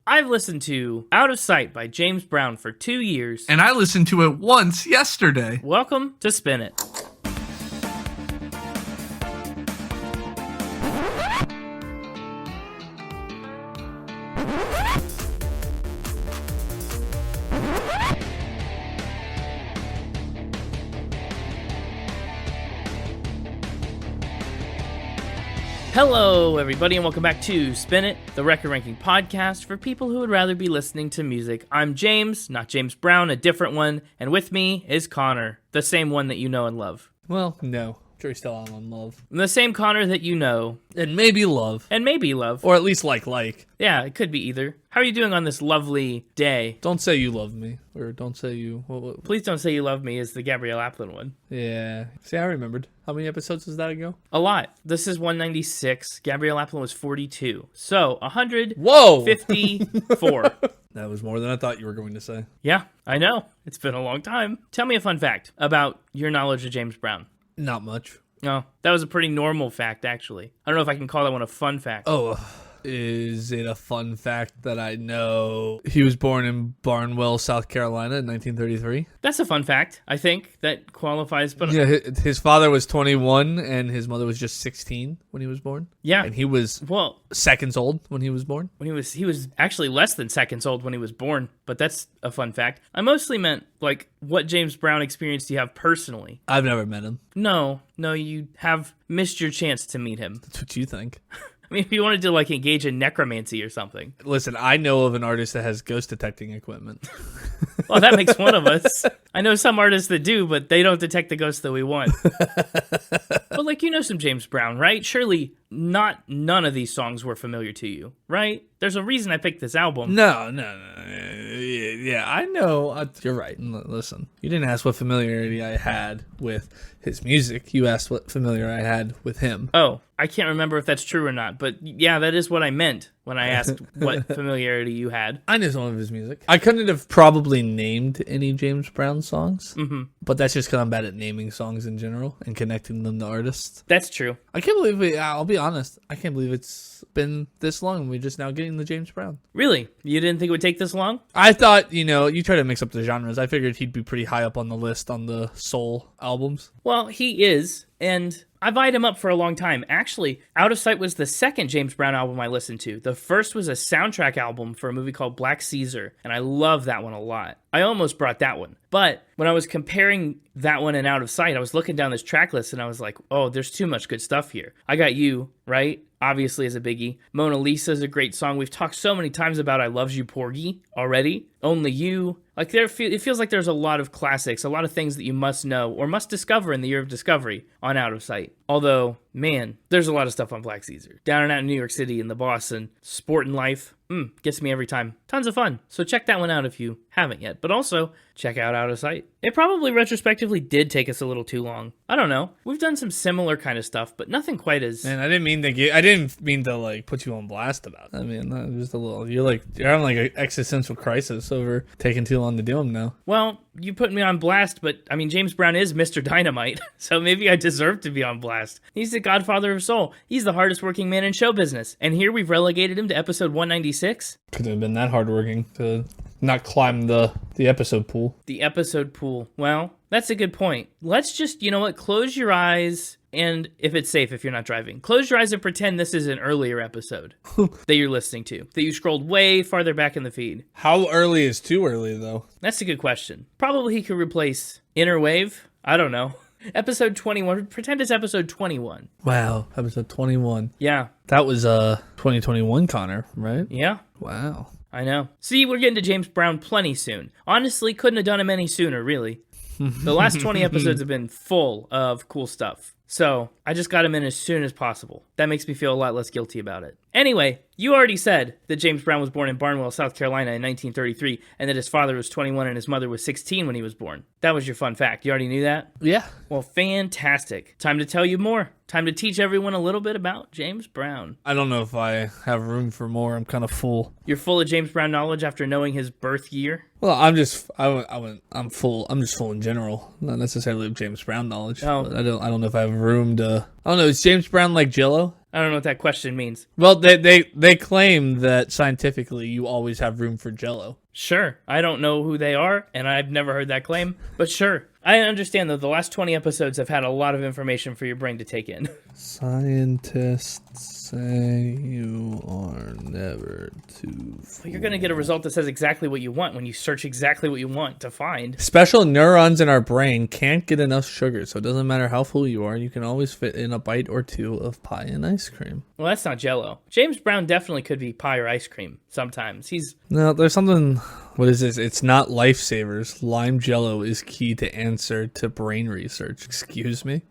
I've listened to Out of Sight by James Brown for 2 years. And I listened to it once yesterday. Welcome to Spin It. Hello, everybody, and welcome back to Spin It, the record ranking podcast for people who would rather be listening to music. I'm James, not James Brown, a different one, and with me is Connor, the same one that you know and love. Well, no. Jury still on love. The same Connor that you know. And maybe love. And maybe love. Or at least like. Yeah, it could be either. How are you doing on this lovely day? Don't say you love me. Or don't say you... What? Please Don't Say You Love Me is the Gabrielle Aplin one. Yeah. See, I remembered. How many episodes was that ago? A lot. This is 196. Gabrielle Aplin was 42. So, 154. Whoa! That was more than I thought you were going to say. Yeah, I know. It's been a long time. Tell me a fun fact about your knowledge of James Brown. Not much. Oh, that was a pretty normal fact, actually. I don't know if I can call that one a fun fact. Oh, is it a fun fact that I know he was born in Barnwell, South Carolina in 1933? That's a fun fact, I think, that qualifies. But yeah, his father was 21 and his mother was just 16 when he was born. Yeah. And he was seconds old when he was born. When he was actually less than seconds old when he was born, but that's a fun fact. I mostly meant, like, what James Brown experience do you have personally? I've never met him. No, you have missed your chance to meet him. That's what you think. I mean, if you wanted to, like, engage in necromancy or something. Listen, I know of an artist that has ghost detecting equipment. Well, that makes one of us. I know some artists that do, but they don't detect the ghosts that we want. But, like, you know some James Brown, right? Surely none of these songs were familiar to you, right? There's a reason I picked this album. No. Yeah, I know. You're right. Listen, you didn't ask what familiarity I had with his music. You asked what familiar I had with him. Oh, I can't remember if that's true or not, but yeah, that is what I meant when I asked what familiarity you had. I knew some of his music. I couldn't have probably named any James Brown songs, but that's just because I'm bad at naming songs in general and connecting them to artists. That's true. I can't believe I'll be honest. I can't believe it's been this long and we're just now getting the James Brown. Really? You didn't think it would take this long? I thought, you try to mix up the genres. I figured he'd be pretty high up on the list on the soul albums. Well, he is, and I've eyed him up for a long time. Actually, Out of Sight was the second James Brown album I listened to. The first was a soundtrack album for a movie called Black Caesar, and I love that one a lot. I almost brought that one. But when I was comparing that one and Out of Sight, I was looking down this track list, and I was like, oh, there's too much good stuff here. I Got You, right? Obviously is a biggie. Mona Lisa is a great song. We've talked so many times about I Loves You Porgy already. Only You. Like it feels like there's a lot of classics, a lot of things that you must know or must discover in the year of discovery on Out of Sight. Although, man, there's a lot of stuff on Black Caesar. Down and Out in New York City and the Boss and Sport and Life. Gets me every time. Tons of fun. So check that one out if you haven't yet. But also, check out Out of Sight. It probably retrospectively did take us a little too long. I don't know. We've done some similar kind of stuff, but nothing quite as... Man, I didn't mean to like put you on blast about it. I mean, just a little... You're having like an existential crisis over taking too long to do them now. Well, you put me on blast, but I mean, James Brown is Mr. Dynamite, so maybe I deserve to be on blast. He's the Godfather of Soul. He's the hardest working man in show business. And here we've relegated him to episode 196. Couldn't have been that hardworking to not climb the episode pool. The episode pool. Well, that's a good point. Let's just, you know what, close your eyes, and if it's safe, if you're not driving, close your eyes and pretend this is an earlier episode that you're listening to, that you scrolled way farther back in the feed. How early is too early, though? That's a good question. Probably he could replace Inner Wave. I don't know. Episode 21. Pretend it's episode 21. Wow, episode 21. Yeah. That was 2021, Connor, right? Yeah. Wow. I know. See, we're getting to James Brown plenty soon. Honestly, couldn't have done him any sooner, really. The last 20 episodes have been full of cool stuff. So, I just got him in as soon as possible. That makes me feel a lot less guilty about it. Anyway, you already said that James Brown was born in Barnwell, South Carolina in 1933, and that his father was 21 and his mother was 16 when he was born. That was your fun fact. You already knew that? Yeah. Well, fantastic. Time to tell you more. Time to teach everyone a little bit about James Brown. I don't know if I have room for more. I'm kind of full. You're full of James Brown knowledge after knowing his birth year? Well, I'm full. I'm just full in general, not necessarily of James Brown knowledge. Oh. I don't know if I have room to. I don't know. Is James Brown like jell-o? I don't know what that question means. Well, they claim that scientifically you always have room for jell-o. Sure. I don't know who they are, and I've never heard that claim, but sure. I understand, though, the last 20 episodes have had a lot of information for your brain to take in. Scientists say you are never too Well, you're going to get a result that says exactly what you want when you search exactly what you want to find. Special neurons in our brain can't get enough sugar, so it doesn't matter how full you are. You can always fit in a bite or two of pie and ice cream. Well, that's not Jell-O. James Brown definitely could be pie or ice cream sometimes. No, there's something... What is this? It's not lifesavers. Lime Jell-O is key to answer to brain research. Excuse me?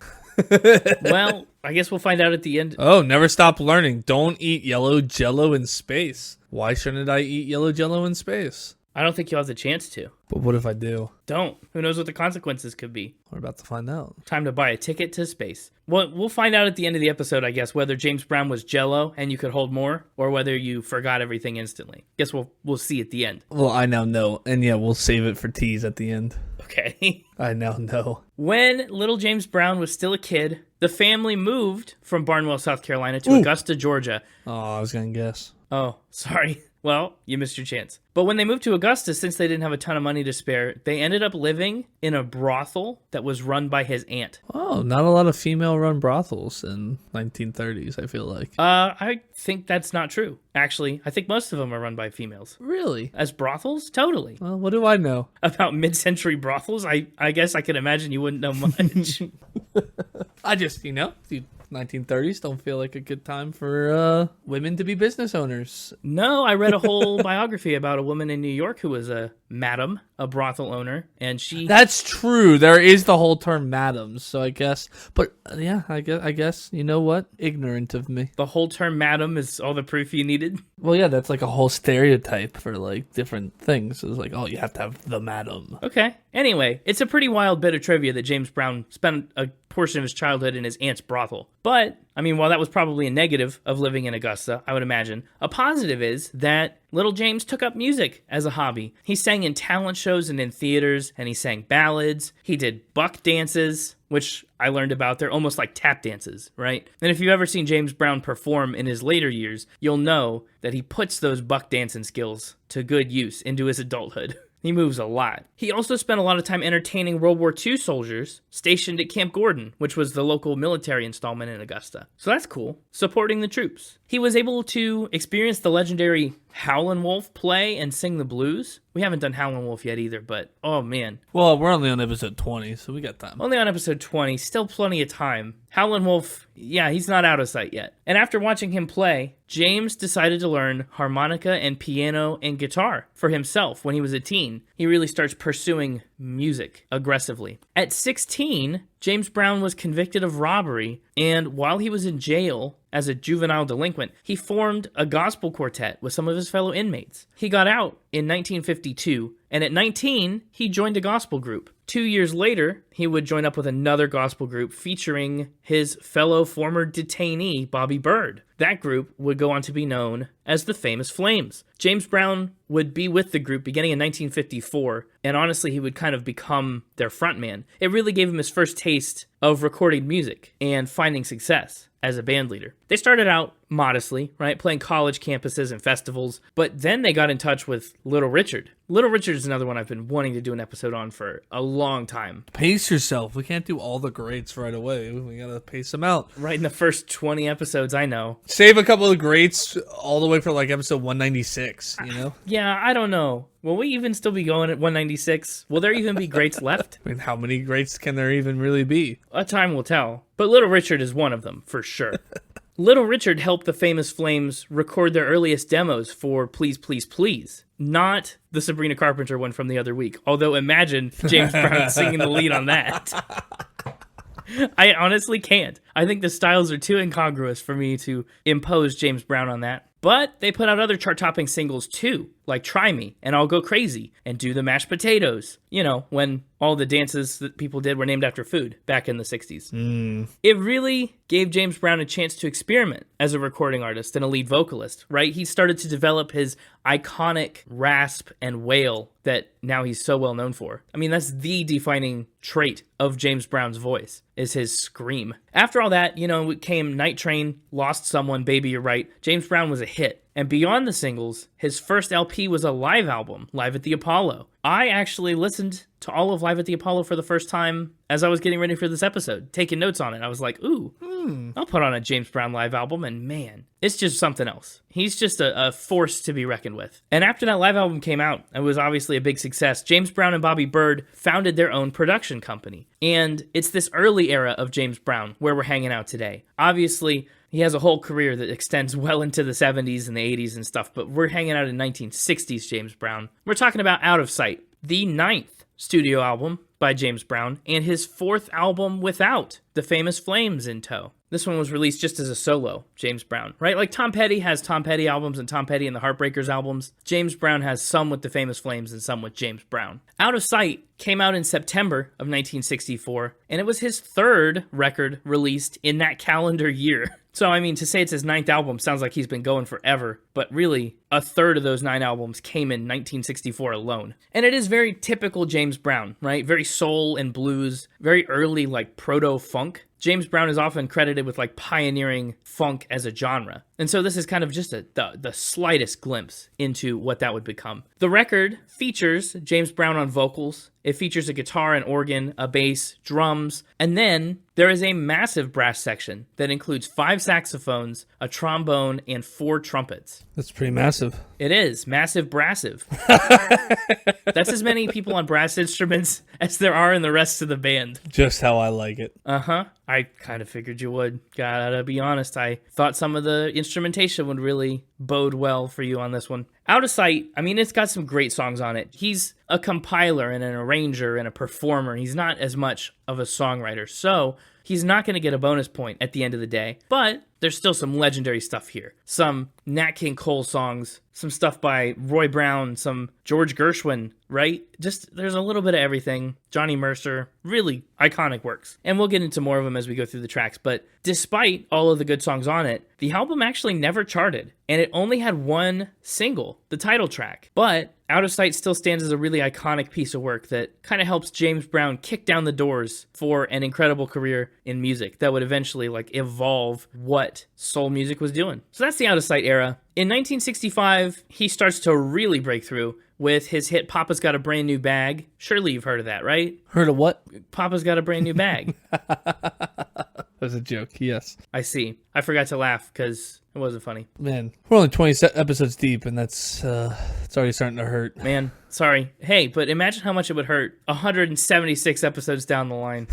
Well, I guess we'll find out at the end. Oh, never stop learning. Don't eat yellow Jell-O in space. Why shouldn't I eat yellow Jell-O in space? I don't think you'll have the chance to. But what if I do? Don't. Who knows what the consequences could be? We're about to find out. Time to buy a ticket to space. Well, we'll find out at the end of the episode, I guess, whether James Brown was Jell-O and you could hold more, or whether you forgot everything instantly. Guess we'll see at the end. Well, I now know. And yeah, we'll save it for tease at the end. Okay. I now know. When little James Brown was still a kid, the family moved from Barnwell, South Carolina to Augusta, Georgia. Oh, I was going to guess. Oh, sorry. Well, you missed your chance. But when they moved to Augusta, since they didn't have a ton of money to spare, they ended up living in a brothel that was run by his aunt. Oh, not a lot of female-run brothels in 1930s, I feel like. I think that's not true. Actually, I think most of them are run by females. Really? As brothels? Totally. Well, what do I know? About mid-century brothels? I guess I could imagine you wouldn't know much. I just, the 1930s don't feel like a good time for women to be business owners. No, I read a whole biography about a woman in New York who was a madam, a brothel owner, and she... That's true. There is the whole term madams, so I guess... But, yeah, I guess, you know what? Ignorant of me. The whole term madam is all the proof you needed? Well, yeah, that's like a whole stereotype for, like, different things. It's like, oh, you have to have the madam. Okay. Anyway, it's a pretty wild bit of trivia that James Brown spent a portion of his childhood in his aunt's brothel. But, I mean, while that was probably a negative of living in Augusta, I would imagine, a positive is that little James took up music as a hobby. He sang in talent shows and in theaters, and he sang ballads. He did buck dances, which I learned about. They're almost like tap dances, right? And if you've ever seen James Brown perform in his later years, you'll know that he puts those buck dancing skills to good use into his adulthood. He moves a lot. He also spent a lot of time entertaining World War II soldiers stationed at Camp Gordon, which was the local military installment in Augusta. So that's cool. Supporting the troops. He was able to experience the legendary Howlin' Wolf play and sing the blues. We haven't done Howlin' Wolf yet either, but oh man. Well, we're only on episode 20, so we got time. Only on episode 20, still plenty of time. Howlin' Wolf, yeah, he's not out of sight yet. And after watching him play, James decided to learn harmonica and piano and guitar for himself when he was a teen. He really starts pursuing music aggressively. At 16, James Brown was convicted of robbery, and while he was in jail as a juvenile delinquent, he formed a gospel quartet with some of his fellow inmates. He got out in 1952, and at 19, he joined a gospel group. 2 years later, he would join up with another gospel group featuring his fellow former detainee, Bobby Bird. That group would go on to be known as the Famous Flames. James Brown would be with the group beginning in 1954, and honestly, he would kind of become their frontman. It really gave him his first taste of recording music and finding success as a band leader. They started out modestly, right, playing college campuses and festivals, but then they got in touch with Little Richard. Little Richard is another one I've been wanting to do an episode on for a long time. Pace yourself. We can't do all the greats right away. We gotta pace them out. Right in the first 20 episodes, I know. Save a couple of greats all the way for like episode 196, you know? Yeah, I don't know. Will we even still be going at 196? Will there even be greats left? I mean, how many greats can there even really be? A time will tell. But Little Richard is one of them, for sure. Little Richard helped the Famous Flames record their earliest demos for Please, Please, Please. Not the Sabrina Carpenter one from the other week. Although imagine James Brown singing the lead on that. I honestly can't. I think the styles are too incongruous for me to impose James Brown on that. But they put out other chart-topping singles too, like Try Me and I'll Go Crazy and Do the Mashed Potatoes. You know, when all the dances that people did were named after food back in the 60s. It really gave James Brown a chance to experiment as a recording artist and a lead vocalist, right? He started to develop his iconic rasp and wail that now he's so well known for. I mean, that's the defining trait of James Brown's voice, is his scream. After all that, it came Night Train, Lost Someone, Baby You're Right. James Brown was a hit. And beyond the singles, his first LP was a live album, Live at the Apollo. I actually listened to all of Live at the Apollo for the first time as I was getting ready for this episode, taking notes on it. I was like, ooh, I'll put on a James Brown live album, and man, it's just something else. He's just a force to be reckoned with. And after that live album came out, it was obviously a big success. James Brown and Bobby Bird founded their own production company. And it's this early era of James Brown where we're hanging out today. Obviously, he has a whole career that extends well into the 70s and the 80s and stuff, but we're hanging out in 1960s James Brown. We're talking about Out of Sight, the 9th studio album by James Brown, and his 4th album without the Famous Flames in tow. This one was released just as a solo, James Brown, right? Like Tom Petty has Tom Petty albums and Tom Petty and the Heartbreakers albums. James Brown has some with the Famous Flames and some with James Brown. Out of Sight came out in September of 1964, and it was his 3rd record released in that calendar year. So, I mean, to say it's his 9th album sounds like he's been going forever, but really, a third of those 9 albums came in 1964 alone. And it is very typical James Brown, right? Very soul and blues, very early, like, proto-funk. James Brown is often credited with, like, pioneering funk as a genre. And so this is kind of just the slightest glimpse into what that would become. The record features James Brown on vocals. It features a guitar, an organ, a bass, drums, and then there is a massive brass section that includes 5 saxophones, a trombone, and 4 trumpets. That's pretty massive. It is. Massive brassive. That's as many people on brass instruments as there are in the rest of the band. Just how I like it. Uh-huh. I kind of figured you would. Gotta be honest. I thought some of the instrumentation would really bode well for you on this one. Out of Sight, I mean, it's got some great songs on it. He's a compiler and an arranger and a performer. He's not as much of a songwriter. So he's not going to get a bonus point at the end of the day. But there's still some legendary stuff here. Some Nat King Cole songs, some stuff by Roy Brown, some George Gershwin, right? Just, there's a little bit of everything. Johnny Mercer, really iconic works. And we'll get into more of them as we go through the tracks. But despite all of the good songs on it, the album actually never charted. And it only had one single, the title track. But Out of Sight still stands as a really iconic piece of work that kind of helps James Brown kick down the doors for an incredible career in music that would eventually evolve what soul music was doing. So that's the Out of Sight era. In 1965, he starts to really break through with his hit Papa's Got a Brand New Bag. Surely you've heard of that, right? Heard of what? Papa's Got a Brand New Bag. That was a joke, yes. I see. I forgot to laugh because it wasn't funny. Man, we're only 20 episodes deep, and that's it's already starting to hurt. Man, sorry. Hey, but imagine how much it would hurt 176 episodes down the line.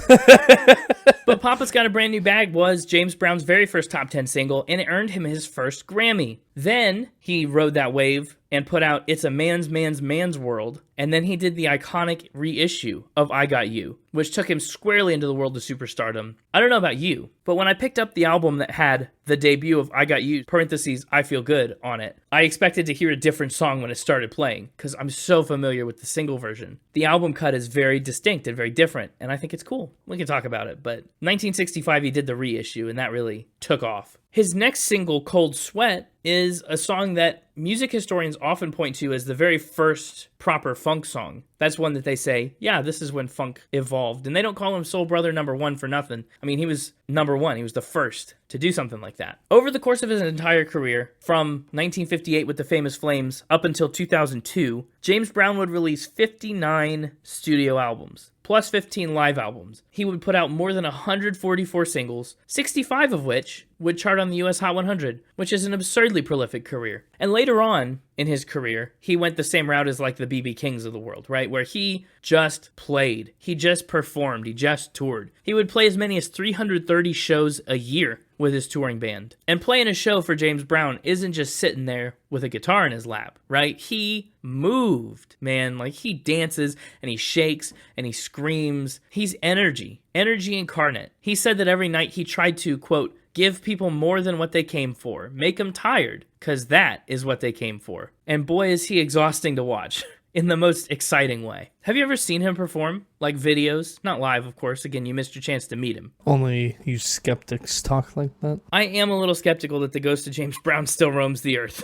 But Papa's Got a Brand New Bag was James Brown's very first top 10 single, and it earned him his first Grammy. Then he rode that wave and put out It's a Man's World, and then he did the iconic reissue of I Got You, which took him squarely into the world of superstardom. I don't know about you, but when I picked up the album that had the debut of I Got You, parentheses, I Feel Good on it, I expected to hear a different song when it started playing, because I'm so familiar with the single version. The album cut is very distinct and very different, and I think it's cool. We can talk about it, but 1965 he did the reissue, and that really took off. His next single, Cold Sweat, is a song that music historians often point to as the very first proper funk song. That's one that they say, yeah, this is when funk evolved. And they don't call him Soul Brother #1 for nothing. I mean, he was #1. He was the first to do something like that. Over the course of his entire career, from 1958 with the Famous Flames up until 2002, James Brown would release 59 studio albums, plus 15 live albums. He would put out more than 144 singles, 65 of which would chart on the US Hot 100, which is an absurdly prolific career. And later on in his career, he went the same route as like the B.B. Kings of the world, right? Where he just played, he just performed, he just toured. He would play as many as 330 shows a year with his touring band. And playing a show for James Brown isn't just sitting there with a guitar in his lap, right? He moved, man. Like, he dances and he shakes and he screams. He's energy incarnate. He said that every night he tried to, quote, give people more than what they came for. Make them tired, because that is what they came for. And boy, is he exhausting to watch. in the most exciting way. Have you ever seen him perform? Like videos? Not live, of course. Again, you missed your chance to meet him. Only you skeptics talk like that. I am a little skeptical that the ghost of James Brown still roams the earth.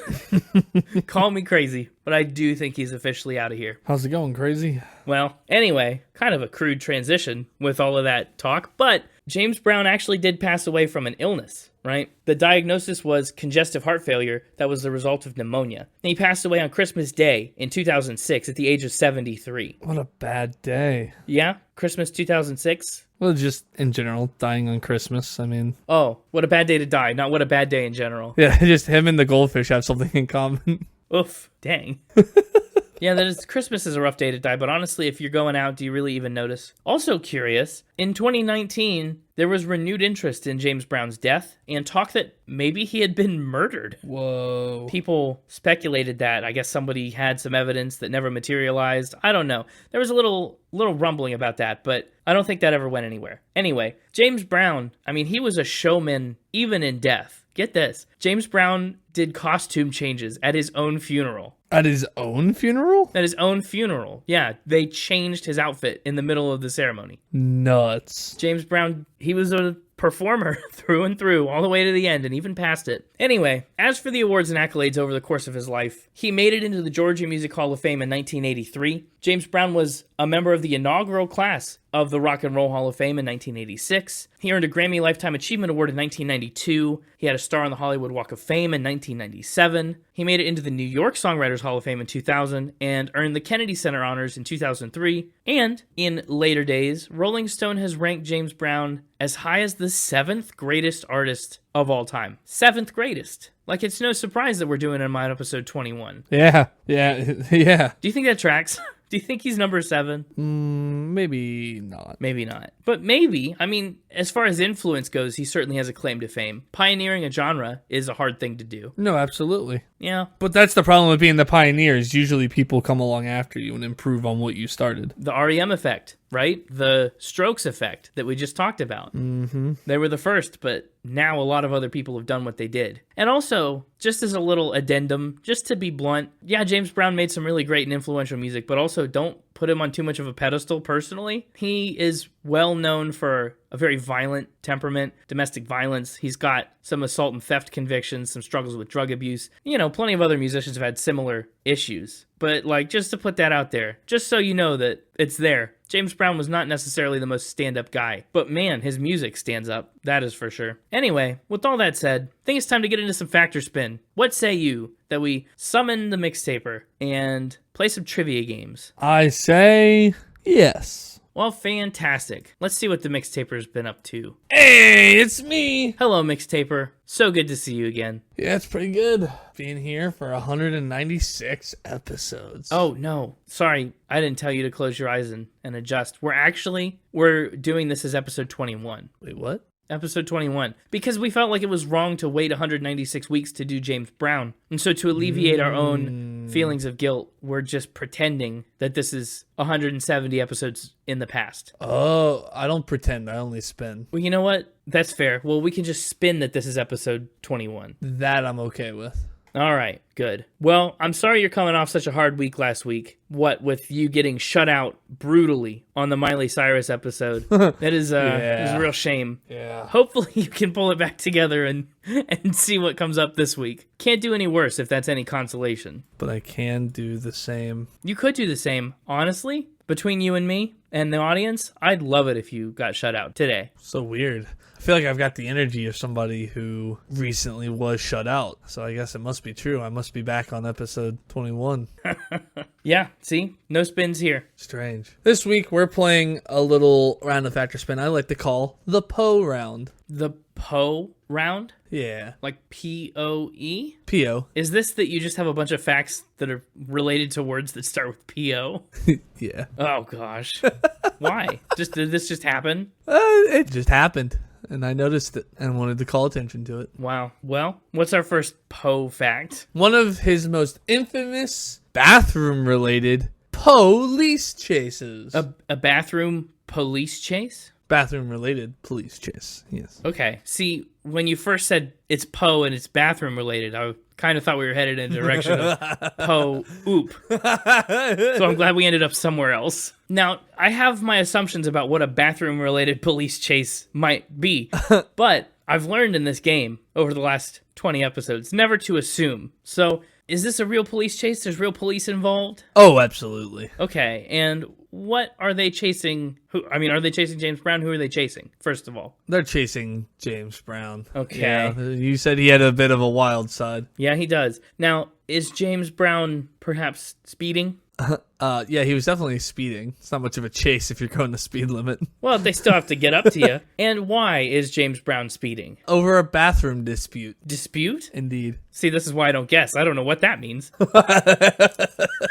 Call me crazy, but I do think he's officially out of here. How's it going, crazy? Well, anyway, kind of a crude transition with all of that talk, but James Brown actually did pass away from an illness, right? The diagnosis was congestive heart failure that was the result of pneumonia. And he passed away on Christmas Day in 2006 at the age of 73. What a bad day. Yeah? Christmas 2006? Well, just in general, dying on Christmas. I mean, Oh, what a bad day to die, not what a bad day in general. yeah, just him and the goldfish have something in common. Oof, dang. Yeah, Christmas is a rough day to die, but honestly, if you're going out, do you really even notice? Also curious, in 2019, there was renewed interest in James Brown's death and talk that maybe he had been murdered. Whoa. People speculated that. I guess somebody had some evidence that never materialized. I don't know. There was a little rumbling about that, but I don't think that ever went anywhere. Anyway, James Brown, I mean, he was a showman even in death. Get this. James Brown did costume changes at his own funeral. At his own funeral? At his own funeral. Yeah, they changed his outfit in the middle of the ceremony. Nuts. James Brown, he was a performer through and through, all the way to the end, and even past it. Anyway, as for the awards and accolades over the course of his life, he made it into the Georgia Music Hall of Fame in 1983. James Brown was a member of the inaugural class of the Rock and Roll Hall of Fame in 1986. He earned a Grammy Lifetime Achievement Award in 1992. He had a star on the Hollywood Walk of Fame in 1997. He made it into the New York Songwriters Hall of Fame in 2000 and earned the Kennedy Center honors in 2003. And in later days, Rolling Stone has ranked James Brown as high as the 7th greatest artist of all time. 7th greatest. Like, it's no surprise that we're doing him on episode 21. Yeah. Do Do you think that tracks? Do you think he's number 7? Maybe not. Maybe not. But maybe. I mean, as far as influence goes, he certainly has a claim to fame. Pioneering a genre is a hard thing to do. No, absolutely. Yeah. But that's the problem with being the pioneers. Usually people come along after you and improve on what you started. The REM effect, right? The Strokes effect that we just talked about. Mm-hmm. They were the first, but now a lot of other people have done what they did. And also, just as a little addendum, just to be blunt, yeah, James Brown made some really great and influential music, but also don't put him on too much of a pedestal personally. He is well known for a very violent temperament, domestic violence. He's got some assault and theft convictions, some struggles with drug abuse. You know, plenty of other musicians have had similar issues. But, like, just to put that out there, just so you know that it's there. James Brown was not necessarily the most stand-up guy, but man, his music stands up. That is for sure. Anyway, with all that said, I think it's time to get into some factor spin. What say you that we summon the mixtaper and play some trivia games? I say yes. Well, fantastic. Let's see what the mixtaper's been up to. Hey, it's me. Hello, mixtaper. So good to see you again. Yeah, it's pretty good being here for 196 episodes. Oh, no. Sorry, I didn't tell you to close your eyes and adjust. We're doing this as episode 21. Wait, what? Episode 21. Because we felt like it was wrong to wait 196 weeks to do James Brown. And so to alleviate our own feelings of guilt, we're just pretending that this is 170 episodes in the past. Oh, I don't pretend. I only spin. Well, you know what? That's fair. Well, we can just spin that this is episode 21. That I'm okay with. All right, good. Well, I'm sorry you're coming off such a hard week last week. What, with you getting shut out brutally on the Miley Cyrus episode. That is is a real shame. Yeah. Hopefully you can pull it back together and see what comes up this week. Can't do any worse if that's any consolation. But I can do the same. You could do the same. Honestly, between you and me and the audience, I'd love it if you got shut out today. So weird. I feel like I've got the energy of somebody who recently was shut out. So I guess it must be true. I must be back on episode 21. Yeah, see? No spins here. Strange. This week we're playing a little round of factor spin I like to call the Poe round. The Poe round? Yeah. Like P-O-E? P-O. Is this that you just have a bunch of facts that are related to words that start with P-O? Yeah. Oh, gosh. Why? Did this just happen? It just happened. And I noticed it and wanted to call attention to it. Wow. Well, what's our first Poe fact? One of his most infamous bathroom-related police chases. A bathroom police chase? Bathroom-related police chase, yes. Okay. See, when you first said it's Poe and it's bathroom related, I kind of thought we were headed in the direction of Poop. So I'm glad we ended up somewhere else. Now, I have my assumptions about what a bathroom-related police chase might be, but I've learned in this game over the last 20 episodes never to assume. So, is this a real police chase? There's real police involved? Oh, absolutely. Okay, and what are they chasing? Are they chasing James Brown? Who are they chasing, first of all? They're chasing James Brown. Okay. Yeah, you said he had a bit of a wild side. Yeah, he does. Now, is James Brown perhaps speeding? Yeah, he was definitely speeding. It's not much of a chase if you're going the speed limit. Well, they still have to get up to you. And why is James Brown speeding? Over a bathroom dispute. Dispute? Indeed. See, this is why I don't guess. I don't know what that means.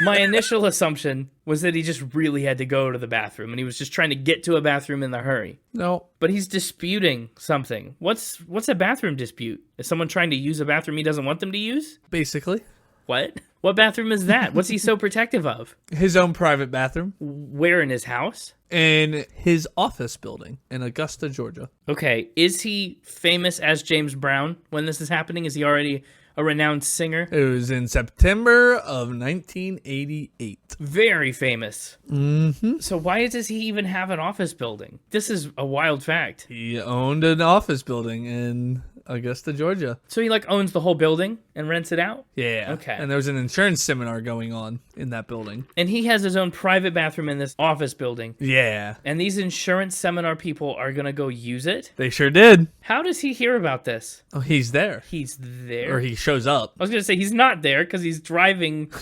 My initial assumption was that he just really had to go to the bathroom, and he was just trying to get to a bathroom in the hurry. No. But he's disputing something. What's a bathroom dispute? Is someone trying to use a bathroom he doesn't want them to use? Basically. What? What bathroom is that? What's he so protective of? His own private bathroom. Where in his house? In his office building in Augusta, Georgia. Okay, is he famous as James Brown when this is happening? Is he already a renowned singer? It was in September of 1988. Very famous. Mm-hmm. So why does he even have an office building? This is a wild fact. He owned an office building in Augusta, Georgia. So he owns the whole building and rents it out? Yeah. Okay. And there was an insurance seminar going on in that building. And he has his own private bathroom in this office building. Yeah. And these insurance seminar people are going to go use it? They sure did. How does he hear about this? Oh, he's there. He's there? Or he shows up. I was going to say he's not there because he's driving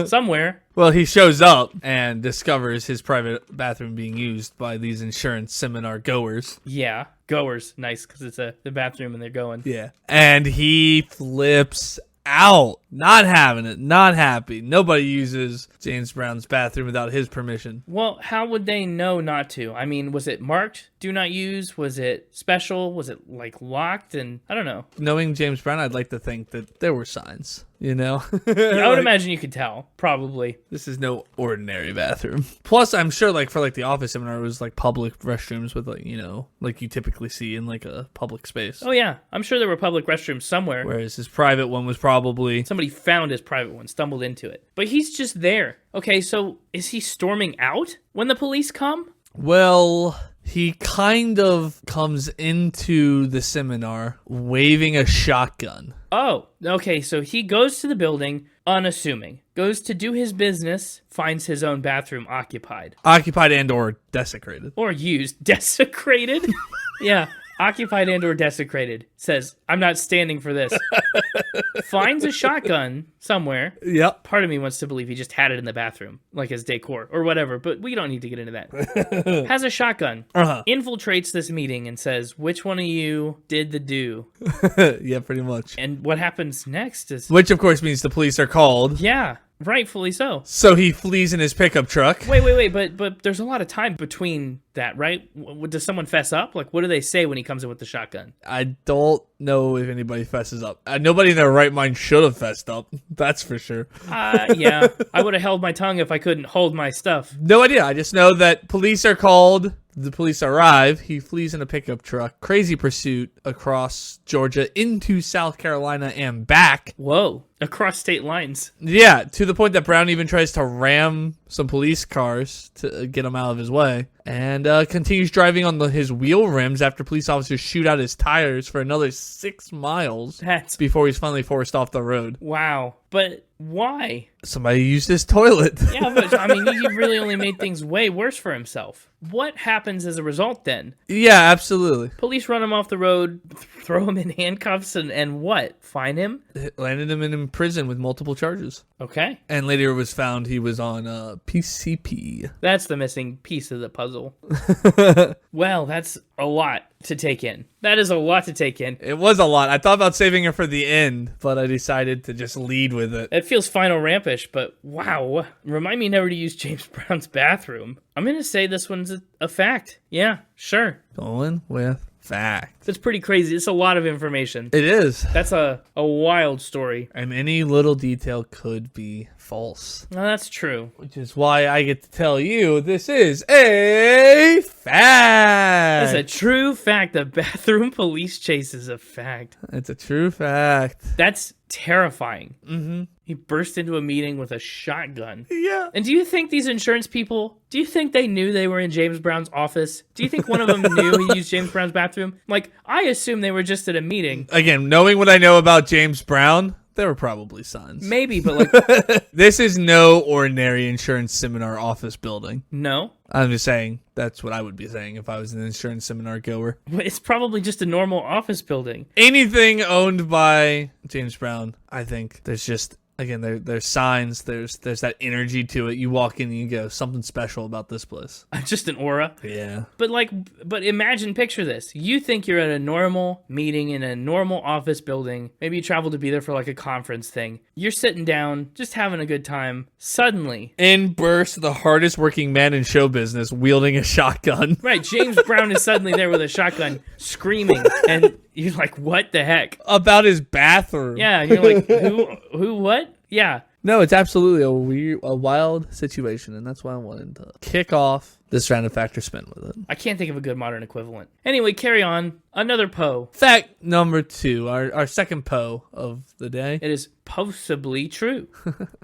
somewhere. Well, he shows up and discovers his private bathroom being used by these insurance seminar goers. Yeah. Goers. Nice, because it's the bathroom and they're going. Yeah. And he flips out. Not having it. Not happy. Nobody uses James Brown's bathroom without his permission. Well, how would they know not to? I mean, was it marked do not use? Was it special? Was it locked? And I don't know. Knowing James Brown, I'd like to think that there were signs, you know? I would imagine you could tell, probably. This is no ordinary bathroom. Plus, I'm sure for the office seminar, it was public restrooms with like you typically see in a public space. Oh yeah, I'm sure there were public restrooms somewhere. Whereas his private one was probably... Somebody found his private one, stumbled into it. But he's just there. Okay, so is he storming out when the police come? Well, he kind of comes into the seminar waving a shotgun. Oh, okay, so he goes to the building, unassuming. Goes to do his business, finds his own bathroom occupied. Occupied and or desecrated. Or used. Desecrated? Yeah. Occupied and or desecrated. Says, I'm not standing for this. Finds a shotgun somewhere. Yep. Part of me wants to believe he just had it in the bathroom, like as decor or whatever, but we don't need to get into that. Has a shotgun. Infiltrates this meeting and says, which one of you did the do? Yeah, pretty much. And what happens next is... Which, of course, means the police are called. Yeah. Rightfully so. So he flees in his pickup truck. Wait, but there's a lot of time between that, right? Does someone fess up? What do they say when he comes in with the shotgun? I don't know if anybody fesses up. Nobody in their right mind should have fessed up. That's for sure. Yeah. I would have held my tongue if I couldn't hold my stuff. No idea. I just know that police are called. The police arrive. He flees in a pickup truck. Crazy pursuit across Georgia into South Carolina and back. Whoa. Across state lines. Yeah, to the point that Brown even tries to ram some police cars to get him out of his way. And continues driving on his wheel rims after police officers shoot out his tires for another 6 miles before he's finally forced off the road. Wow. But why? Somebody used his toilet. Yeah, but he really only made things way worse for himself. What happens as a result then? Yeah, absolutely. Police run him off the road, throw him in handcuffs, and what? Fine him? Landed him in prison with multiple charges. Okay. And later it was found he was on PCP. That's the missing piece of the puzzle. Well, that's a lot to take in. That is a lot to take in. It was a lot. I thought about saving it for the end, but I decided to just lead with it. It feels Final Rampish, but wow. Remind me never to use James Brown's bathroom. I'm going to say this one's a fact. Yeah, sure. Going with fact. That's pretty crazy. It's a lot of information. It is. That's a wild story. And any little detail could be false. No, that's true. Which is why I get to tell you this is a fact. It's a true fact. The bathroom police chase is a fact. It's a true fact. That's terrifying. Mm-hmm. He burst into a meeting with a shotgun. Yeah. And do you think these insurance people, do you think they knew they were in James Brown's office? Do you think one of them knew he used James Brown's bathroom? Like, I assume they were just at a meeting. Again, knowing what I know about James Brown, there were probably signs. Maybe, but like... This is no ordinary insurance seminar office building. No? I'm just saying, that's what I would be saying if I was an insurance seminar goer. It's probably just a normal office building. Anything owned by James Brown, I think there's just... Again, there's signs, there's that energy to it. You walk in and you go, something special about this place. Just an aura. Yeah. But imagine, picture this. You think you're at a normal meeting in a normal office building. Maybe you traveled to be there for like a conference thing. You're sitting down, just having a good time. Suddenly, in bursts the hardest working man in show business wielding a shotgun. Right, James Brown is suddenly there with a shotgun screaming. And you're like, what the heck? About his bathroom. Yeah, you're like, who, what? Yeah. No, it's absolutely a wild situation, and that's why I wanted to kick off this random factor spin with it. I can't think of a good modern equivalent. Anyway, carry on. Another Poe. Fact number 2, our second Poe of the day. It is possibly true.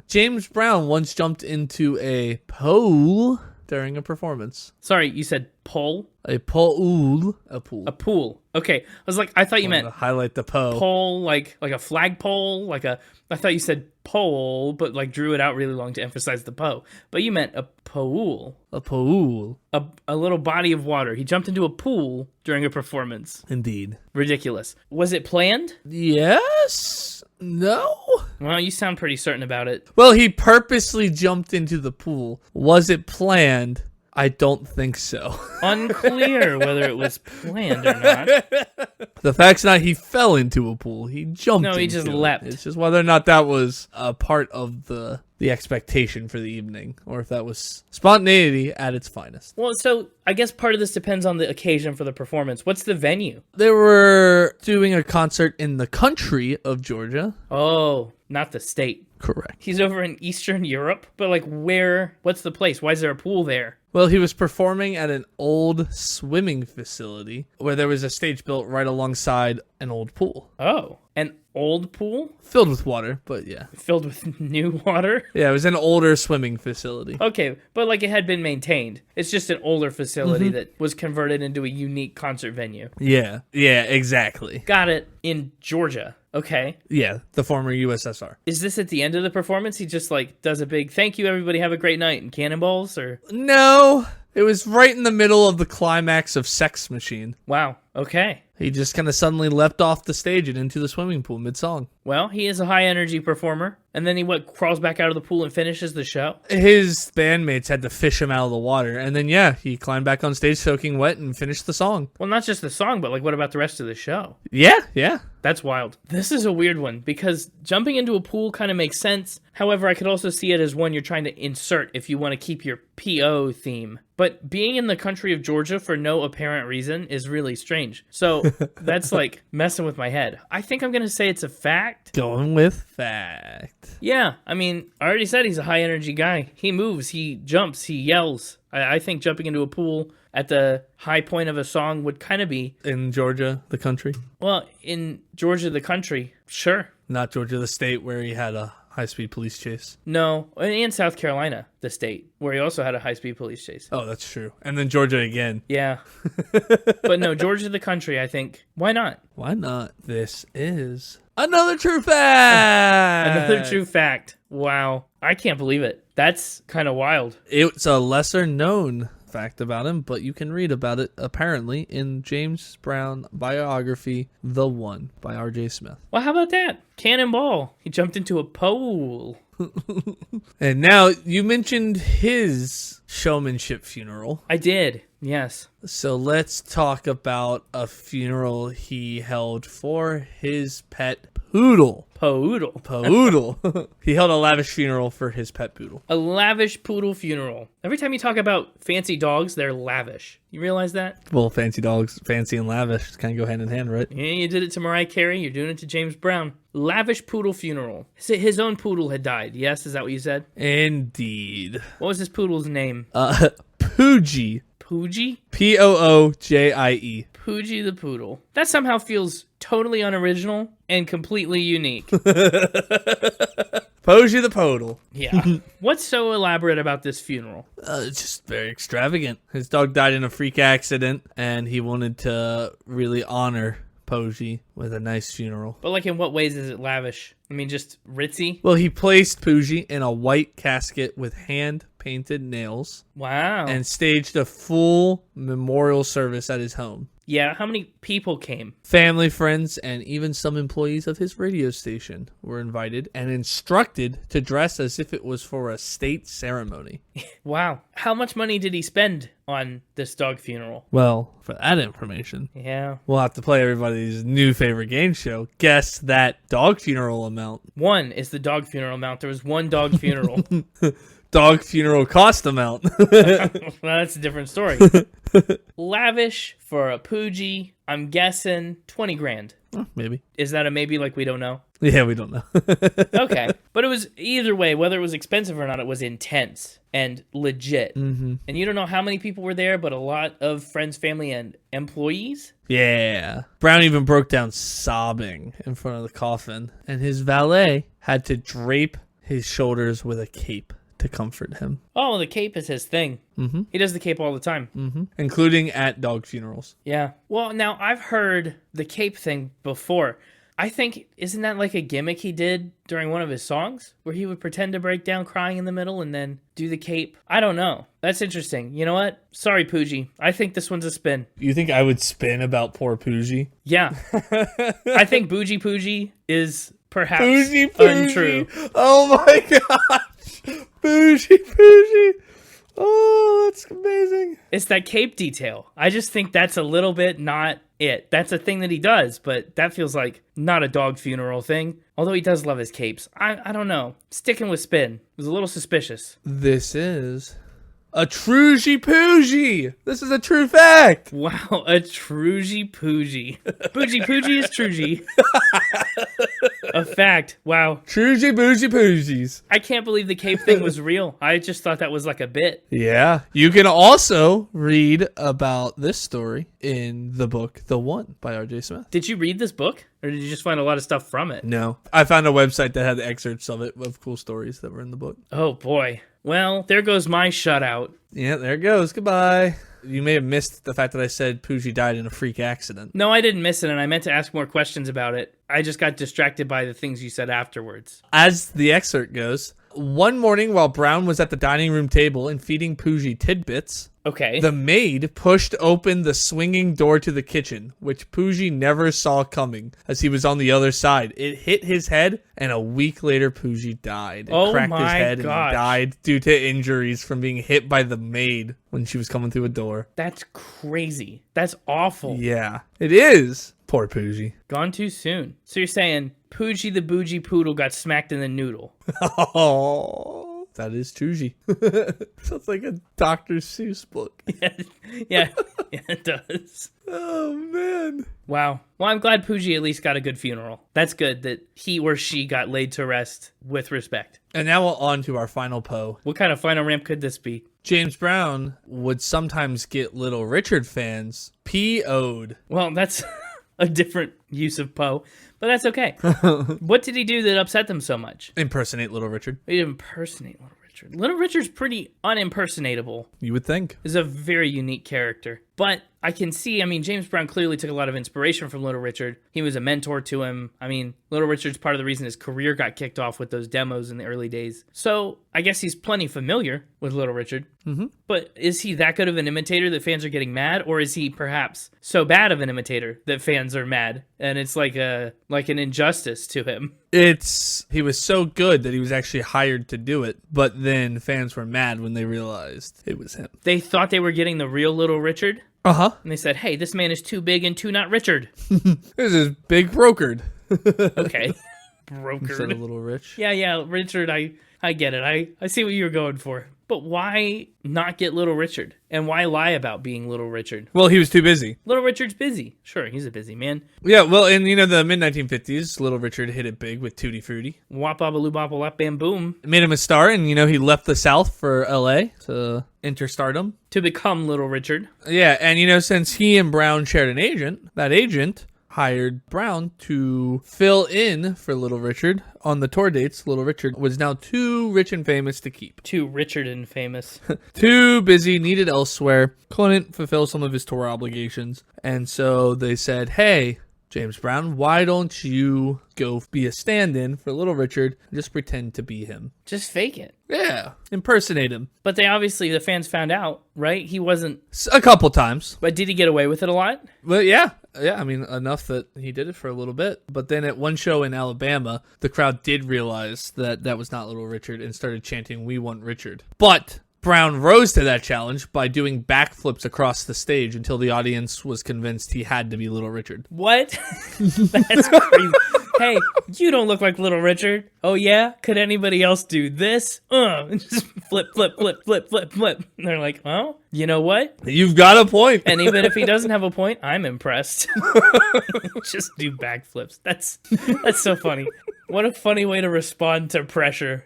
James Brown once jumped into a pool during a performance. Sorry, you said pole? A pool. A pool. A pool. Okay. I was like, I thought you meant highlight the Poe. pole, like a flagpole, I thought you said pole, but like drew it out really long to emphasize the Poe. But you meant a pool. A pool. A little body of water. He jumped into a pool during a performance. Indeed. Ridiculous. Was it planned? Yes. No. Well, you sound pretty certain about it. Well, he purposely jumped into the pool. Was it planned? I don't think so. Unclear whether it was planned or not. The fact's not he fell into a pool. He jumped No, he into just it. leapt. It's just whether or not that was a part of the expectation for the evening, or if that was spontaneity at its finest. Well, so I guess part of this depends on the occasion for the performance. What's the venue? They were doing a concert in the country of Georgia. Oh, not the state. Correct. He's over in Eastern Europe, but like where? What's the place? Why is there a pool there? Well, he was performing at an old swimming facility where there was a stage built right alongside an old pool. Oh, an old pool? Filled with water, but yeah. Filled with new water? Yeah, it was an older swimming facility. Okay, but like it had been maintained. It's just an older facility that was converted into a unique concert venue. Yeah, exactly. Got it. In Georgia. Okay. Yeah, the former USSR. Is this at the end of the performance? He just like does a big thank you, everybody, have a great night, and cannonballs, or? No, it was right in the middle of the climax of Sex Machine. Wow. Okay. He just kind of suddenly leapt off the stage and into the swimming pool mid-song. Well, he is a high-energy performer. And then he, crawls back out of the pool and finishes the show? His bandmates had to fish him out of the water. And then, yeah, he climbed back on stage soaking wet and finished the song. Well, not just the song, but, what about the rest of the show? Yeah. That's wild. This is a weird one, because jumping into a pool kind of makes sense. However, I could also see it as one you're trying to insert if you want to keep your PO theme. But being in the country of Georgia for no apparent reason is really strange. So that's, messing with my head. I think I'm going to say it's a fact. Going with fact. Yeah, I mean, I already said he's a high-energy guy. He moves, he jumps, he yells. I think jumping into a pool at the high point of a song would kind of be... In Georgia, the country? Well, in Georgia, the country, sure. Not Georgia, the state where he had a high-speed police chase. No, and South Carolina, the state, where he also had a high-speed police chase. Oh, that's true. And then Georgia again. Yeah. But no, Georgia, the country, I think. Why not? Why not? This is another true fact! Another true fact. Wow. I can't believe it. That's kind of wild. It's a lesser-known fact about him, but you can read about it apparently in James Brown biography The One by R.J. Smith. Well, how about that? Cannonball. He jumped into a pool. And now you mentioned his showmanship funeral. I did. Yes. So let's talk about a funeral he held for his pet Poodle. Poodle. He held a lavish funeral for his pet Poodle. A lavish poodle funeral. Every time you talk about fancy dogs, they're lavish. You realize that? Well, fancy dogs, fancy and lavish kind of go hand in hand, right? Yeah, you did it to Mariah Carey. You're doing it to James Brown. Lavish poodle funeral. His own poodle had died. Yes, is that what you said? Indeed. What was his poodle's name? Poojie. Poojie? Poojie. Poojie the poodle. That somehow feels totally unoriginal and completely unique. Poojie the Poodle. Yeah. What's so elaborate about this funeral? It's just very extravagant. His dog died in a freak accident, and he wanted to really honor Poojie with a nice funeral. But like, in what ways is it lavish? I mean, just ritzy? Well, he placed Poojie in a white casket with hand-painted nails Wow. and staged a full memorial service at his home. Yeah, how many people came? Family, friends, and even some employees of his radio station were invited and instructed to dress as if it was for a state ceremony. Wow. How much money did he spend on this dog funeral? Well, for that information, Yeah. we'll have to play everybody's new favorite game show. Guess that dog funeral amount. One is the dog funeral amount. There was one dog funeral. Dog funeral cost amount. Well, that's a different story. Lavish for a Poojie, I'm guessing 20 grand. Maybe. Is that a maybe, like we don't know? Yeah, we don't know. Okay. But it was, either way, whether it was expensive or not, it was intense and legit. Mm-hmm. And you don't know how many people were there, but a lot of friends, family, and employees. Yeah. Brown even broke down sobbing in front of the coffin, and his valet had to drape his shoulders with a cape to comfort him. Oh, the cape is his thing. Mm-hmm. He does the cape all the time. Mm-hmm. Including at dog funerals. Yeah. Well, now, I've heard the cape thing before. I think, isn't that like a gimmick he did during one of his songs? Where he would pretend to break down crying in the middle and then do the cape? I don't know. That's interesting. You know what? Sorry, Poojie. I think this one's a spin. You think I would spin about poor Poojie? Yeah. I think Bougie Poojie is perhaps Poojie. untrue. Oh my gosh. Poojie. Oh, that's amazing. It's that cape detail. I just think that's a little bit not it. That's a thing that he does, but that feels like not a dog funeral thing. Although he does love his capes. I don't know. Sticking with spin. It was a little suspicious. This is a Trugie Poojie. This is a true fact. Wow, a Trugie Poojie. Bougie Poojie is Trugie. A fact. Wow. Trugie Bougie Poojies. I can't believe the cape thing was real. I just thought that was like a bit. Yeah. You can also read about this story in the book The One by R.J. Smith. Did you read this book? Or did you just find a lot of stuff from it? No. I found a website that had excerpts of it, of cool stories that were in the book. Oh, boy. Well, there goes my shutout. Yeah, there it goes. Goodbye. You may have missed the fact that I said Poojie died in a freak accident. No, I didn't miss it, and I meant to ask more questions about it. I just got distracted by the things you said afterwards. As the excerpt goes, one morning while Brown was at the dining room table and feeding Poojie tidbits, Okay. the maid pushed open the swinging door to the kitchen, which Poojie never saw coming as he was on the other side. It hit his head, and a week later, Poojie died. It cracked his head and he died due to injuries from being hit by the maid when she was coming through a door. That's crazy. That's awful. Yeah, it is. Poor Poojie. Gone too soon. So you're saying Poojie the bougie poodle got smacked in the noodle. Oh, that is Poojie. Sounds like a Dr. Seuss book. Yeah, it does. Oh, man. Wow. Well, I'm glad Poojie at least got a good funeral. That's good that he or she got laid to rest with respect. And now we're on to our final Poe. What kind of final ramp could this be? James Brown would sometimes get Little Richard fans PO'd. Well, that's a different use of Poe, but that's okay. What did he do that upset them so much? Impersonate Little Richard. He impersonate Little Richard. Little Richard's pretty unimpersonatable. You would think. Is a very unique character. But I can see, I mean, James Brown clearly took a lot of inspiration from Little Richard. He was a mentor to him. I mean, Little Richard's part of the reason his career got kicked off with those demos in the early days. So I guess he's plenty familiar with Little Richard. Mm-hmm. But is he that good of an imitator that fans are getting mad? Or is he perhaps so bad of an imitator that fans are mad? And it's like an injustice to him. He was so good that he was actually hired to do it. But then fans were mad when they realized it was him. They thought they were getting the real Little Richard. Uh-huh. And they said, hey, this man is too big and too not Richard. This is big brokered. Okay. Brokered. Instead of Little Rich. Yeah, Richard, I get it. I see what you were going for. But why not get Little Richard? And why lie about being Little Richard? Well, he was too busy. Little Richard's busy. Sure, he's a busy man. Yeah, well, in the mid-1950s, Little Richard hit it big with Tutti Frutti. Wop baba loo bop lap bam boom. It made him a star, and he left the South for L.A. to enter stardom. To become Little Richard. Yeah, and since he and Brown shared an agent, that agent hired Brown to fill in for Little Richard on the tour dates. Little Richard was now too rich and famous to keep. Too Richard and famous. Too busy, needed elsewhere, couldn't fulfill some of his tour obligations. And so they said, hey, James Brown, why don't you go be a stand-in for Little Richard and just pretend to be him? Just fake it. Yeah, impersonate him. But they obviously, the fans found out, right? He wasn't. A couple times. But did he get away with it a lot? But yeah, I mean, enough that he did it for a little bit. But then at one show in Alabama, the crowd did realize that that was not Little Richard and started chanting, "We want Richard." But Brown rose to that challenge by doing backflips across the stage until the audience was convinced he had to be Little Richard. What? That's crazy. Hey, you don't look like Little Richard. Oh yeah? Could anybody else do this? Just flip, flip, flip, flip, flip, flip. And they're like, oh, you know what? You've got a point. And even if he doesn't have a point, I'm impressed. Just do backflips. That's so funny. What a funny way to respond to pressure.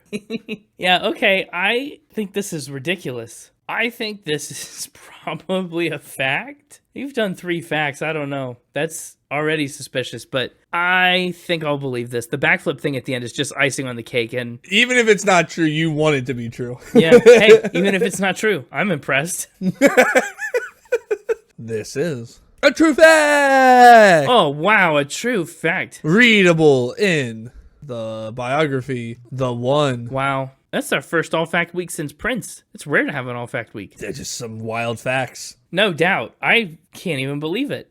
Yeah, okay, I think this is ridiculous. I think this is probably a fact. You've done 3 facts. I don't know. That's already suspicious, but I think I'll believe this. The backflip thing at the end is just icing on the cake. And even if it's not true, you want it to be true. Yeah, hey, even if it's not true, I'm impressed. This is a true fact. Oh, wow, a true fact. Readable in the biography, The One. Wow. That's our first all-fact week since Prince. It's rare to have an all-fact week. They're just some wild facts. No doubt. I can't even believe it.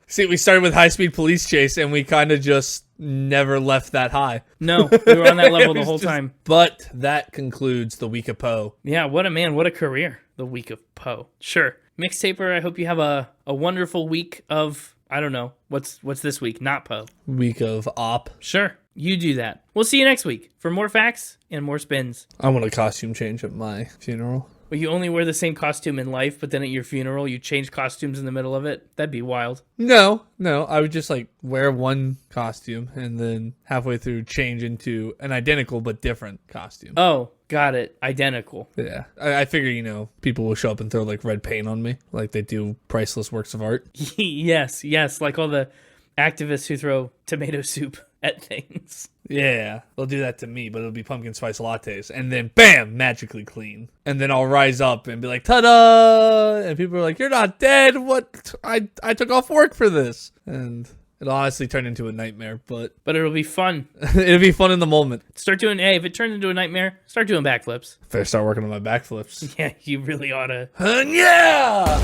See, we started with high-speed police chase, and we kind of just never left that high. No, we were on that level the whole time. But that concludes the week of Poe. Yeah, what a man, what a career. The week of Poe. Sure. Mixtaper, I hope you have a wonderful week of, I don't know, what's this week? Not Poe. Week of Op. Sure, you do that. We'll see you next week for more facts and more spins. I want a costume change at my funeral. Well, you only wear the same costume in life, but then at your funeral, you change costumes in the middle of it? That'd be wild. No. I would just like wear one costume and then halfway through change into an identical but different costume. Oh, got it. Identical. Yeah. I figure, people will show up and throw like red paint on me like they do priceless works of art. Yes. Like all the activists who throw tomato soup at things. Yeah, they'll do that to me, but it'll be pumpkin spice lattes. And then, bam, magically clean. And then I'll rise up and be like, ta-da! And people are like, you're not dead. What? I took off work for this. And it'll honestly turn into a nightmare, but it'll be fun. It'll be fun in the moment. Start doing, if it turns into a nightmare, start doing backflips. Better start working on my backflips. Yeah, you really ought to. Yeah!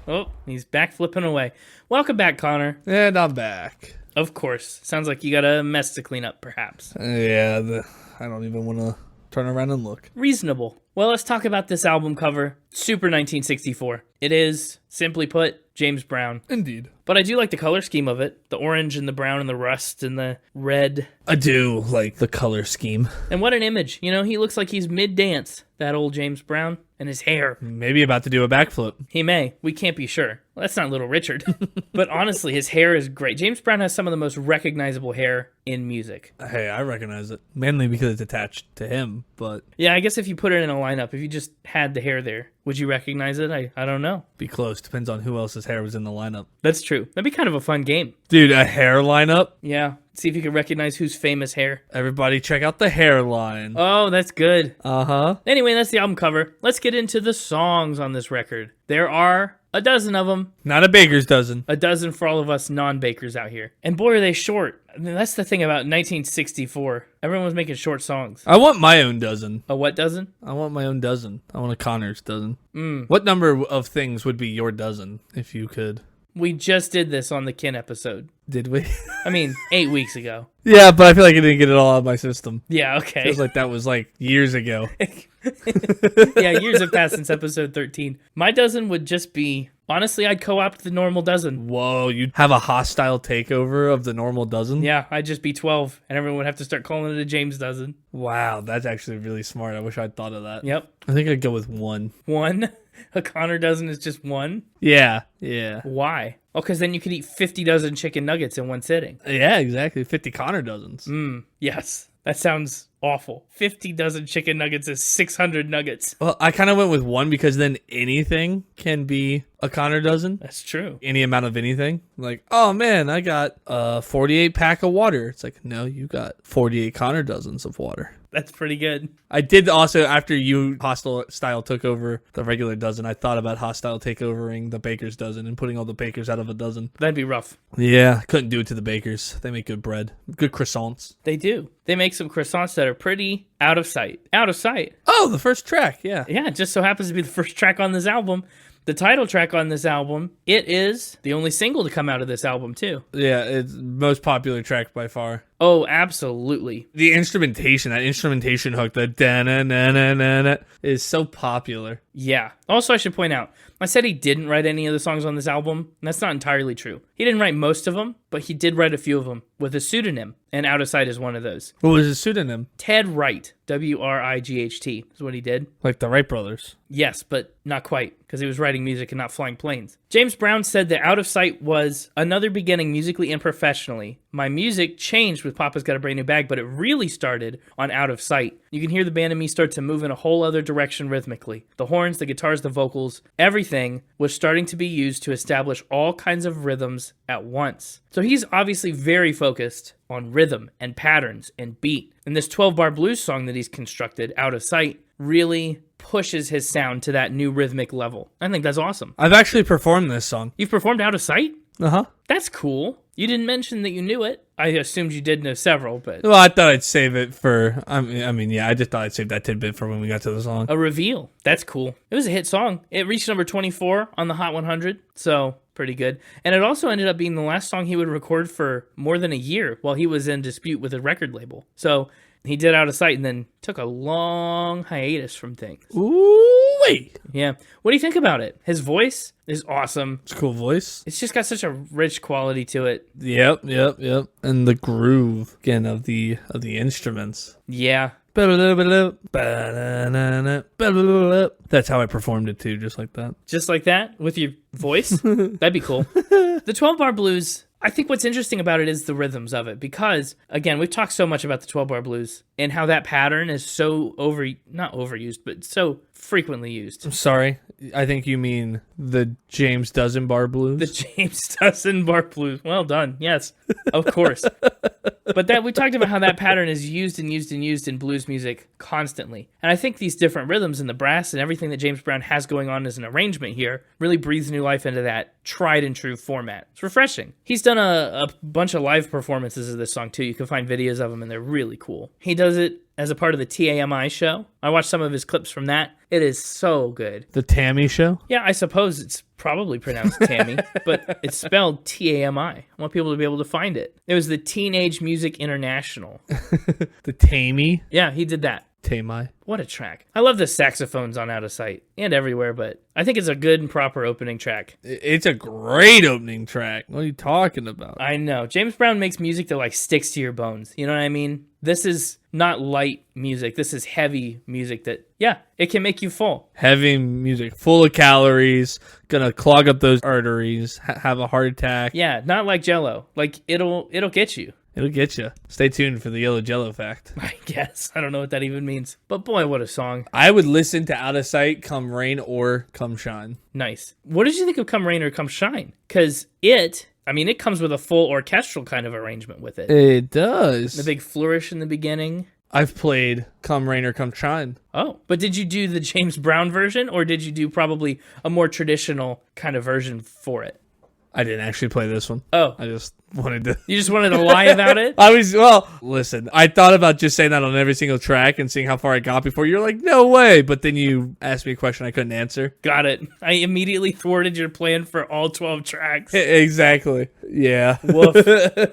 Oh, he's backflipping away. Welcome back, Connor. And I'm back. Of course. Sounds like you got a mess to clean up, perhaps. Yeah, I don't even want to turn around and look. Reasonable. Well, let's talk about this album cover. Super 1964. It is, simply put, James Brown. Indeed. But I do like the color scheme of it. The orange and the brown and the rust and the red. I do like the color scheme. And what an image. He looks like he's mid-dance, that old James Brown. And his hair. Maybe about to do a backflip. He may. We can't be sure. Well, that's not Little Richard. But honestly, his hair is great. James Brown has some of the most recognizable hair in music. Hey, I recognize it. Mainly because it's attached to him, but... Yeah, I guess if you put it in a lineup, if you just had the hair there, would you recognize it? I don't know. Be close. Depends on who else's hair was in the lineup. That's true. That'd be kind of a fun game. Dude, a hair lineup? Yeah. See if you can recognize whose famous hair. Everybody check out the hairline. Oh, that's good. Uh-huh. Anyway, that's the album cover. Let's get into the songs on this record. There are a dozen of them. Not a baker's dozen. A dozen for all of us non-bakers out here. And boy, are they short. I mean, that's the thing about 1964. Everyone was making short songs. I want my own dozen. A what dozen? I want my own dozen. I want a Connor's dozen. What number of things would be your dozen, if you could? We just did this on the Kin episode. Did we? I mean, 8 weeks ago. Yeah, but I feel like I didn't get it all out of my system. Yeah, okay. Feels like that was like years ago. Yeah, years have passed since episode 13. My dozen would just be, honestly, I'd co-opt the normal dozen. Whoa, you'd have a hostile takeover of the normal dozen? Yeah, I'd just be 12, and everyone would have to start calling it a James dozen. Wow, that's actually really smart. I wish I'd thought of that. Yep. I think I'd go with one. One? A Connor dozen is just one? Yeah. Why? Oh, because then you could eat 50 dozen chicken nuggets in one sitting. Yeah, exactly. 50 Connor dozens. Yes. That sounds awful. 50 dozen chicken nuggets is 600 nuggets. Well, I kind of went with one because then anything can be a Connor dozen. That's true. Any amount of anything. Like, oh man, I got a 48 pack of water. It's like, no, you got 48 Connor dozens of water. That's pretty good. I did also, after you Hostile Style took over the regular dozen, I thought about Hostile takeovering the baker's dozen and putting all the bakers out of a dozen. That'd be rough. Yeah, couldn't do it to the bakers. They make good bread. Good croissants. They do. They make some croissants that are pretty out of sight. Out of sight. Oh, the first track, yeah. Yeah, it just so happens to be the first track on this album. The title track on this album, it is the only single to come out of this album, too. Yeah, it's most popular track by far. Oh, absolutely. The instrumentation, that instrumentation hook, the da-na-na-na-na-na, is so popular. Yeah. Also, I should point out, I said he didn't write any of the songs on this album, and that's not entirely true. He didn't write most of them, but he did write a few of them with a pseudonym, and Out of Sight is one of those. What was his pseudonym? Ted Wright, W-R-I-G-H-T, is what he did. Like the Wright brothers. Yes, but not quite, because he was writing music and not flying planes. James Brown said that Out of Sight was another beginning musically and professionally. My music changed with Papa's Got a Brand New Bag, but it really started on Out of Sight. You can hear the band and me start to move in a whole other direction rhythmically. The horns, the guitars, the vocals, everything was starting to be used to establish all kinds of rhythms at once. So he's obviously very focused on rhythm and patterns and beat. And this 12-bar blues song that he's constructed, Out of Sight, really pushes his sound to that new rhythmic level. I think that's awesome. I've actually performed this song. You've performed Out of Sight? Uh-huh. That's cool. You didn't mention that you knew it. I assumed you did know several, but... Well, I thought I'd save it for... I mean, yeah, I just thought I'd save that tidbit for when we got to the song. A reveal. That's cool. It was a hit song. It reached number 24 on the Hot 100, so pretty good. And it also ended up being the last song he would record for more than a year while he was in dispute with a record label. So he did Out of Sight and then took a long hiatus from things. Ooh-wee. Yeah. What do you think about it? His voice is awesome. It's a cool voice. It's just got such a rich quality to it. Yep. And the groove, again, of the instruments. Yeah. That's how I performed it too, just like that. Just like that? With your voice? That'd be cool. The 12-bar blues, I think what's interesting about it is the rhythms of it. Because, again, we've talked so much about the 12-bar blues and how that pattern is so not overused, but so frequently used. I'm sorry. I think you mean the James Dozen bar blues. The James Dozen bar blues. Well done. Yes, of course. But that we talked about how that pattern is used and used and used in blues music constantly. And I think these different rhythms and the brass and everything that James Brown has going on as an arrangement here really breathes new life into that tried and true format. It's refreshing. He's done a bunch of live performances of this song too. You can find videos of them and they're really cool. He does it as a part of the TAMI show. I watched some of his clips from that. It is so good. The Tammy Show? Yeah, I suppose it's probably pronounced Tammy, but it's spelled TAMI. I want people to be able to find it. It was the Teenage Music International. The Tammy? Yeah, he did that. Tamai. What a track. I love the saxophones on Out of Sight and everywhere, but I think it's a good and proper opening track. It's a great opening track. What are you talking about? I know. James Brown makes music that like sticks to your bones. You know what I mean? This is not light music. This is heavy music that, yeah, it can make you full. Heavy music, full of calories, gonna clog up those arteries, have a heart attack. Yeah, not like jell-o. Like, it'll get you. It'll get you. Stay tuned for the yellow jell-o fact. I guess. I don't know what that even means. But boy, what a song. I would listen to Out of Sight come rain or come shine. Nice. What did you think of Come Rain or Come Shine? Because it comes with a full orchestral kind of arrangement with it. It does. The big flourish in the beginning. I've played Come Rain or Come Shine. Oh, but did you do the James Brown version or did you do probably a more traditional kind of version for it? I didn't actually play this one. Oh. I just wanted to... You just wanted to lie about it? Listen, I thought about just saying that on every single track and seeing how far I got before you're like, no way. But then you asked me a question I couldn't answer. Got it. I immediately thwarted your plan for all 12 tracks. Exactly. Yeah. Woof.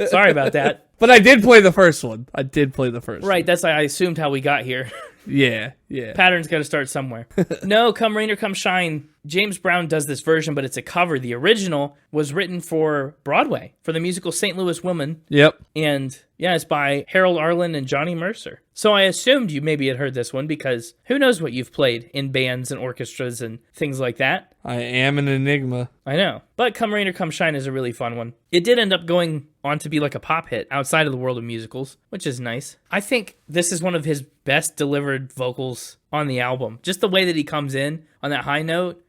Sorry about that. But I did play the first one. Right, that's I assumed how we got here. Yeah. Pattern's got to start somewhere. No, Come Rain or Come Shine James Brown does this version, but it's a cover. The original was written for Broadway, for the musical St. Louis Woman. Yep. And yeah, it's by Harold Arlen and Johnny Mercer. So I assumed you maybe had heard this one because who knows what you've played in bands and orchestras and things like that. I am an enigma. I know. But Come Rain or Come Shine is a really fun one. It did end up going on to be like a pop hit outside of the world of musicals, which is nice. I think this is one of his best delivered vocals on the album. Just the way that he comes in on that high note,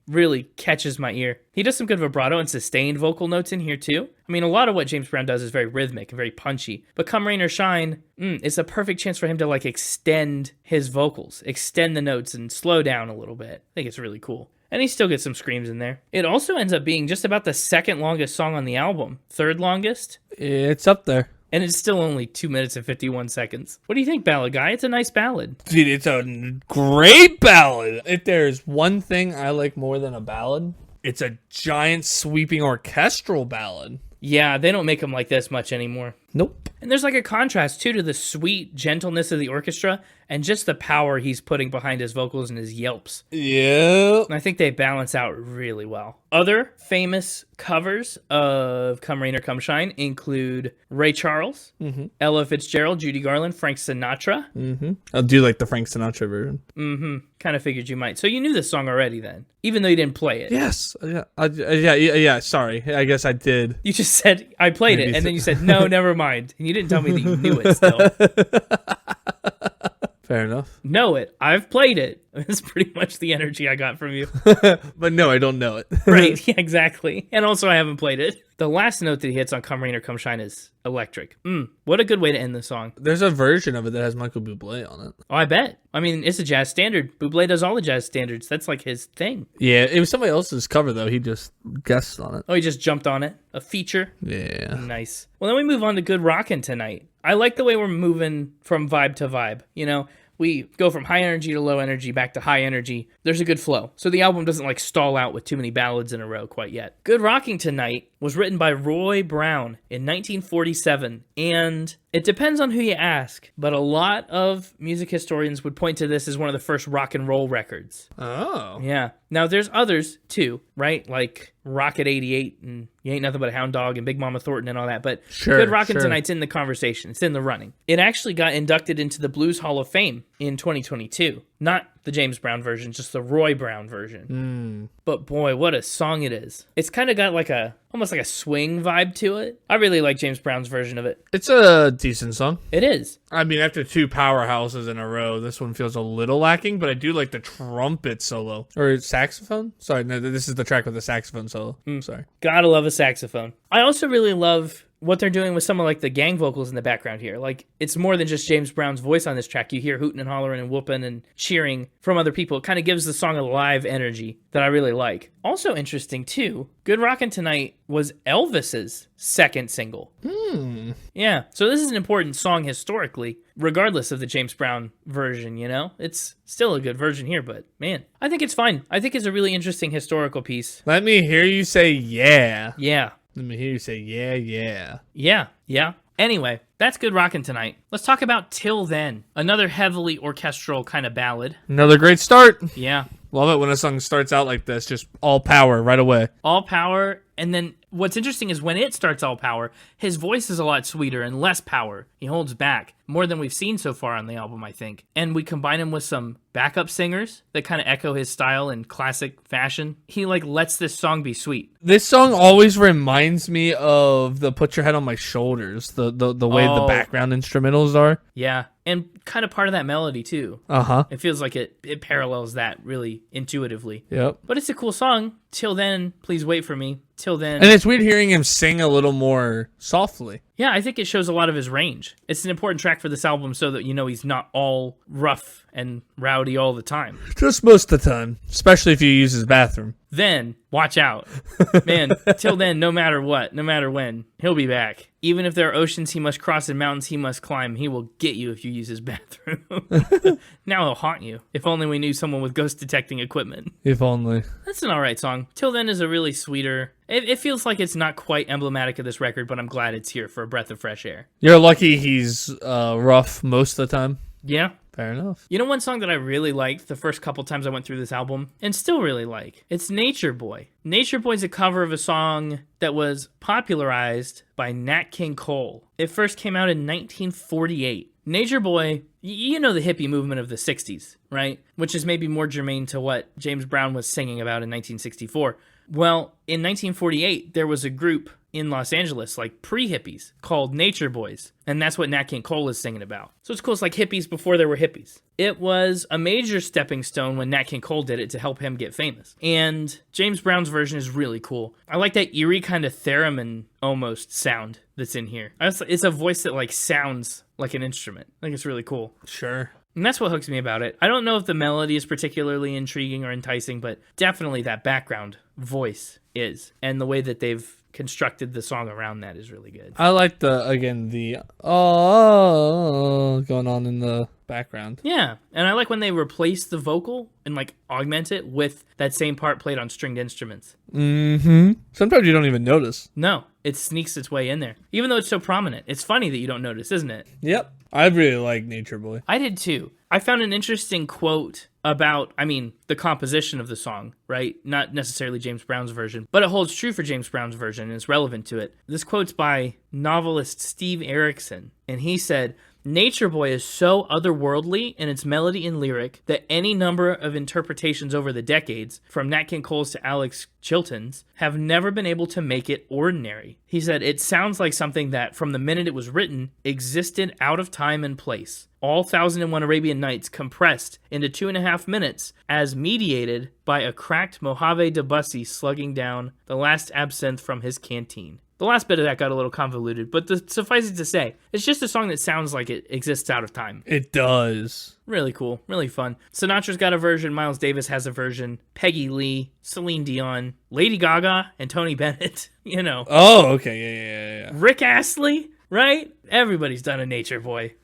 really catches my ear. He does some good vibrato and sustained vocal notes in here too. I mean, a lot of what James Brown does is very rhythmic and very punchy. But Come Rain or Shine, it's a perfect chance for him to like extend his vocals, extend the notes and slow down a little bit. I think it's really cool. And he still gets some screams in there. It also ends up being just about the second longest song on the album. Third longest. It's up there. And it's still only 2 minutes and 51 seconds. What do you think, Ballad Guy? It's a nice ballad. Dude, it's a great ballad. If there's one thing I like more than a ballad, it's a giant sweeping orchestral ballad. Yeah, they don't make them like this much anymore. Nope. And there's like a contrast, too, to the sweet gentleness of the orchestra and just the power he's putting behind his vocals and his yelps. Yeah. And I think they balance out really well. Other famous covers of Come Rain or Come Shine include Ray Charles, Ella Fitzgerald, Judy Garland, Frank Sinatra. I'll do like the Frank Sinatra version. Kind of figured you might. So you knew this song already then, even though you didn't play it. Yes. Yeah. Sorry. I guess I did. You just said, I played Maybe it, and so. then you said, no, never mind. And you didn't tell me that you knew it still. Fair enough. Know it. I've played it. That's pretty much the energy I got from you. But no, I don't know it. Right, yeah, exactly. And also I haven't played it. The last note that he hits on Come Rain or Come Shine is electric. What a good way to end the song. There's a version of it that has Michael Bublé on it. Oh, I bet. I mean, it's a jazz standard. Bublé does all the jazz standards. That's like his thing. Yeah, it was somebody else's cover, though. He just guessed on it. Oh, he just jumped on it. A feature. Yeah. Nice. Well, then we move on to Good Rockin' Tonight. I like the way we're moving from vibe to vibe. You know, we go from high energy to low energy back to high energy. There's a good flow. So the album doesn't like stall out with too many ballads in a row quite yet. Good Rockin' Tonight was written by Roy Brown in 1947, and it depends on who you ask, but a lot of music historians would point to this as one of the first rock and roll records. Oh. Yeah. Now, there's others, too, right? Like Rocket 88 and You Ain't Nothing But a Hound Dog and Big Mama Thornton and all that, but Good Rockin' Tonight's in the conversation. It's in the running. It actually got inducted into the Blues Hall of Fame in 2022. Not the James Brown version, just the Roy Brown version. But boy, what a song it is. It's kind of got like almost like a swing vibe to it. I really like James Brown's version of it. It's a decent song. It is. I mean, after two powerhouses in a row, this one feels a little lacking, but I do like the trumpet solo. Or saxophone? Sorry, no, this is the track with the saxophone solo. Sorry. Gotta love a saxophone. I also really love what they're doing with some of like the gang vocals in the background here. Like, it's more than just James Brown's voice on this track. You hear hooting and hollering and whooping and cheering from other people. It kind of gives the song a live energy that I really like. Also interesting too, Good Rockin' Tonight was Elvis's second single. Yeah, so this is an important song historically, regardless of the James Brown version, you know? It's still a good version here, but man, I think it's fine. I think it's a really interesting historical piece. Let me hear you say yeah. Yeah. Let me hear you say yeah. Yeah. Anyway, that's Good Rockin' Tonight. Let's talk about Till Then, another heavily orchestral kind of ballad. Another great start. Yeah. Love it when a song starts out like this, just all power right away. All power, and then what's interesting is when it starts all power, his voice is a lot sweeter and less power. He holds back more than we've seen so far on the album, I think. And we combine him with some backup singers that kind of echo his style in classic fashion. He like lets this song be sweet. This song always reminds me of the Put Your Head on My Shoulders, the way the background instrumentals are. Yeah, and kind of part of that melody too. It feels like it parallels that really intuitively. Yep. But it's a cool song. Till Then, Please Wait For Me. Till Then. And it's weird hearing him sing a little more softly. Yeah, I think it shows a lot of his range. It's an important track for this album so that you know he's not all rough and rowdy all the time. Just most of the time, especially if you use his bathroom. Then, watch out. Man, till then, no matter what, no matter when, he'll be back. Even if there are oceans he must cross and mountains he must climb, he will get you if you use his bathroom. Now he'll haunt you. If only we knew someone with ghost detecting equipment. If only. That's an alright song. Till Then is a really sweeter... It feels like it's not quite emblematic of this record, but I'm glad it's here for a breath of fresh air. You're lucky he's rough most of the time. Yeah. Fair enough. You know one song that I really liked the first couple times I went through this album and still really like? It's Nature Boy. Nature Boy's a cover of a song that was popularized by Nat King Cole. It first came out in 1948. Nature Boy, you know the hippie movement of the 60s, right? Which is maybe more germane to what James Brown was singing about in 1964. Well, in 1948, there was a group in Los Angeles, like pre-hippies, called Nature Boys. And that's what Nat King Cole is singing about. So it's cool. It's like hippies before there were hippies. It was a major stepping stone when Nat King Cole did it to help him get famous. And James Brown's version is really cool. I like that eerie kind of theremin almost sound that's in here. It's a voice that like sounds like an instrument. I think it's really cool. Sure. And that's what hooks me about it. I don't know if the melody is particularly intriguing or enticing, but definitely that background voice is. And the way that they've constructed the song around that is really good. I like the going on in the background. Yeah, and I like when they replace the vocal and like augment it with that same part played on stringed instruments. Mm-hmm. Sometimes you don't even notice. No, it sneaks its way in there. Even though it's so prominent. It's funny that you don't notice, isn't it? Yep. I really like Nature Boy. I did too. I found an interesting quote about, the composition of the song, right? Not necessarily James Brown's version, but it holds true for James Brown's version and is relevant to it. This quote's by novelist Steve Erickson, and he said, "Nature Boy is so otherworldly in its melody and lyric that any number of interpretations over the decades, from Nat King Cole's to Alex Chilton's, have never been able to make it ordinary." He said, "It sounds like something that, from the minute it was written, existed out of time and place. All 1001 Arabian Nights compressed into 2.5 minutes as mediated by a cracked Mojave Debussy slugging down the last absinthe from his canteen." The last bit of that got a little convoluted, but suffice it to say, it's just a song that sounds like it exists out of time. It does. Really cool, really fun. Sinatra's got a version, Miles Davis has a version, Peggy Lee, Celine Dion, Lady Gaga, and Tony Bennett, Oh, okay, yeah. Rick Astley, right? Everybody's done a Nature Boy.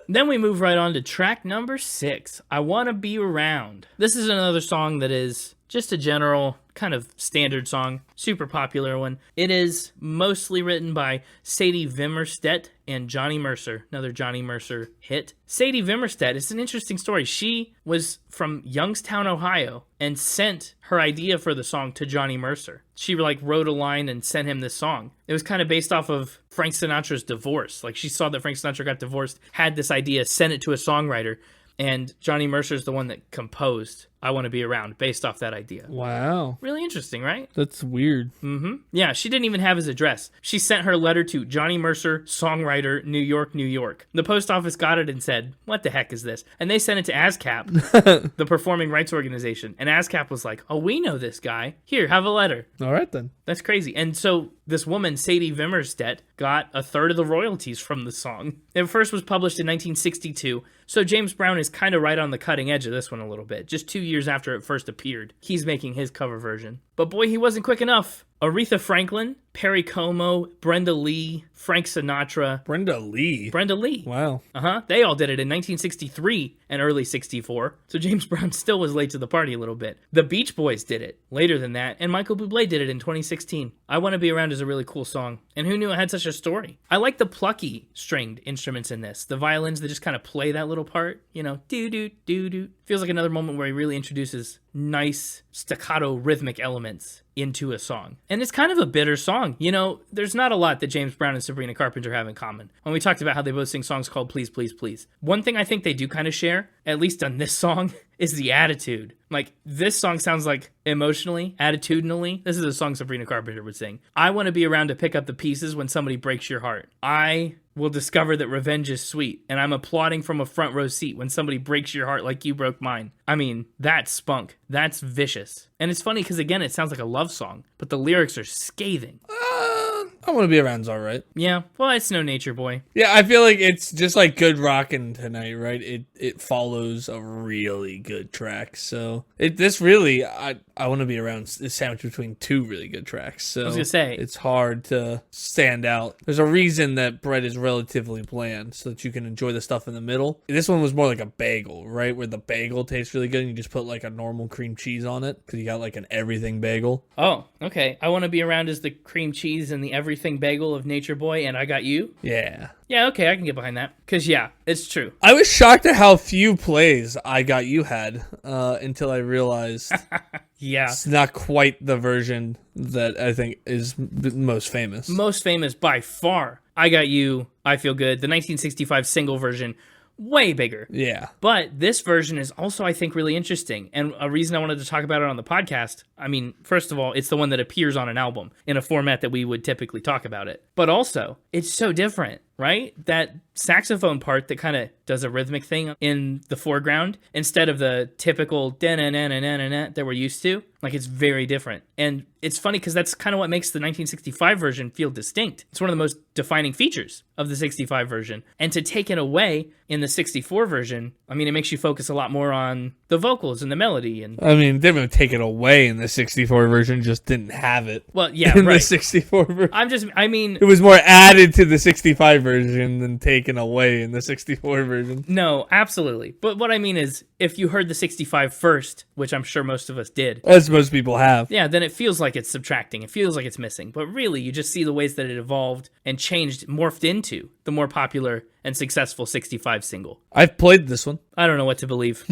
Then we move right on to track number 6, I Wanna Be Around. This is another song that is just a general kind of standard song, super popular one. It is mostly written by Sadie Vimerstedt and Johnny Mercer, another Johnny Mercer hit. Sadie Vimerstedt, it's an interesting story. She was from Youngstown, Ohio, and sent her idea for the song to Johnny Mercer. She wrote a line and sent him this song. It was kind of based off of Frank Sinatra's divorce. She saw that Frank Sinatra got divorced, had this idea, sent it to a songwriter, and Johnny Mercer's the one that composed I Want to Be Around based off that idea. Wow. Really interesting, right? That's weird. Mm-hmm. Yeah, she didn't even have his address. She sent her letter to Johnny Mercer, songwriter, New York, New York. The post office got it and said, "What the heck is this?" And they sent it to ASCAP, the performing rights organization. And ASCAP was like, "Oh, we know this guy. Here, have a letter." All right, then. That's crazy. And so this woman, Sadie Vimerstedt, got a third of the royalties from the song. It first was published in 1962, so James Brown is kind of right on the cutting edge of this one a little bit. Just 2 years after it first appeared, he's making his cover version. But boy, he wasn't quick enough. Aretha Franklin, Perry Como, Brenda Lee, Frank Sinatra. Brenda Lee? Brenda Lee. Wow. They all did it in 1963 and early 64. So James Brown still was late to the party a little bit. The Beach Boys did it later than that, and Michael Bublé did it in 2016. I Want to Be Around is a really cool song. And who knew it had such a story? I like the plucky stringed instruments in this. The violins that just kind of play that little part, doo-doo-doo-doo. Feels like another moment where he really introduces nice staccato rhythmic elements into a song. And it's kind of a bitter song. There's not a lot that James Brown and Sabrina Carpenter have in common. When we talked about how they both sing songs called Please, Please, Please. One thing I think they do kind of share, at least on this song, is the attitude. This song sounds like emotionally, attitudinally, this is a song Sabrina Carpenter would sing. I want to be around to pick up the pieces when somebody breaks your heart. I will discover that revenge is sweet, and I'm applauding from a front row seat when somebody breaks your heart like you broke mine. That's spunk. That's vicious. And it's funny because, again, it sounds like a love song, but the lyrics are scathing. I Want to Be Around's all right. Yeah, well, it's no Nature Boy. Yeah, I feel like it's just like good rockin' tonight, right? It follows a really good track. So this really, I Want to Be Around is sandwiched between two really good tracks. So I was gonna say it's hard to stand out. There's a reason that bread is relatively bland, so that you can enjoy the stuff in the middle. This one was more like a bagel, right? Where the bagel tastes really good, and you just put a normal cream cheese on it because you got an everything bagel. Oh, okay. I Want to Be Around is the cream cheese and the everything Everything Bagel of Nature Boy and I Got You. Yeah. Yeah, okay, I can get behind that. Because, yeah, it's true. I was shocked at how few plays I Got You had until I realized Yeah. it's not quite the version that I think is most famous. Most famous by far. I Got You, I Feel Good. The 1965 single version, way bigger. Yeah. But this version is also, I think, really interesting. And a reason I wanted to talk about it on the podcast, I mean, first of all, it's the one that appears on an album in a format that we would typically talk about it. But also, it's so different, right? That saxophone part that kind of does a rhythmic thing in the foreground instead of the typical da-na-na-na-na-na that we're used to. Like, it's very different. And it's funny because that's kind of what makes the 1965 version feel distinct. It's one of the most defining features of the 65 version. And to take it away in the 64 version, I mean, it makes you focus a lot more on the vocals and the melody. And I mean, they didn't take it away in the 64 version, just didn't have it. Well, yeah, in right. the 64 version. I mean... It was more added to the 65 version than taken away in the 64 version. No, absolutely. But what I mean is, if you heard the 65 first, which I'm sure most of us did, As most people have. yeah, then it feels like it's subtracting. It feels like it's missing. But really, you just see the ways that it evolved and changed, morphed into the more popular and successful 65 single. I've played this one. I don't know what to believe.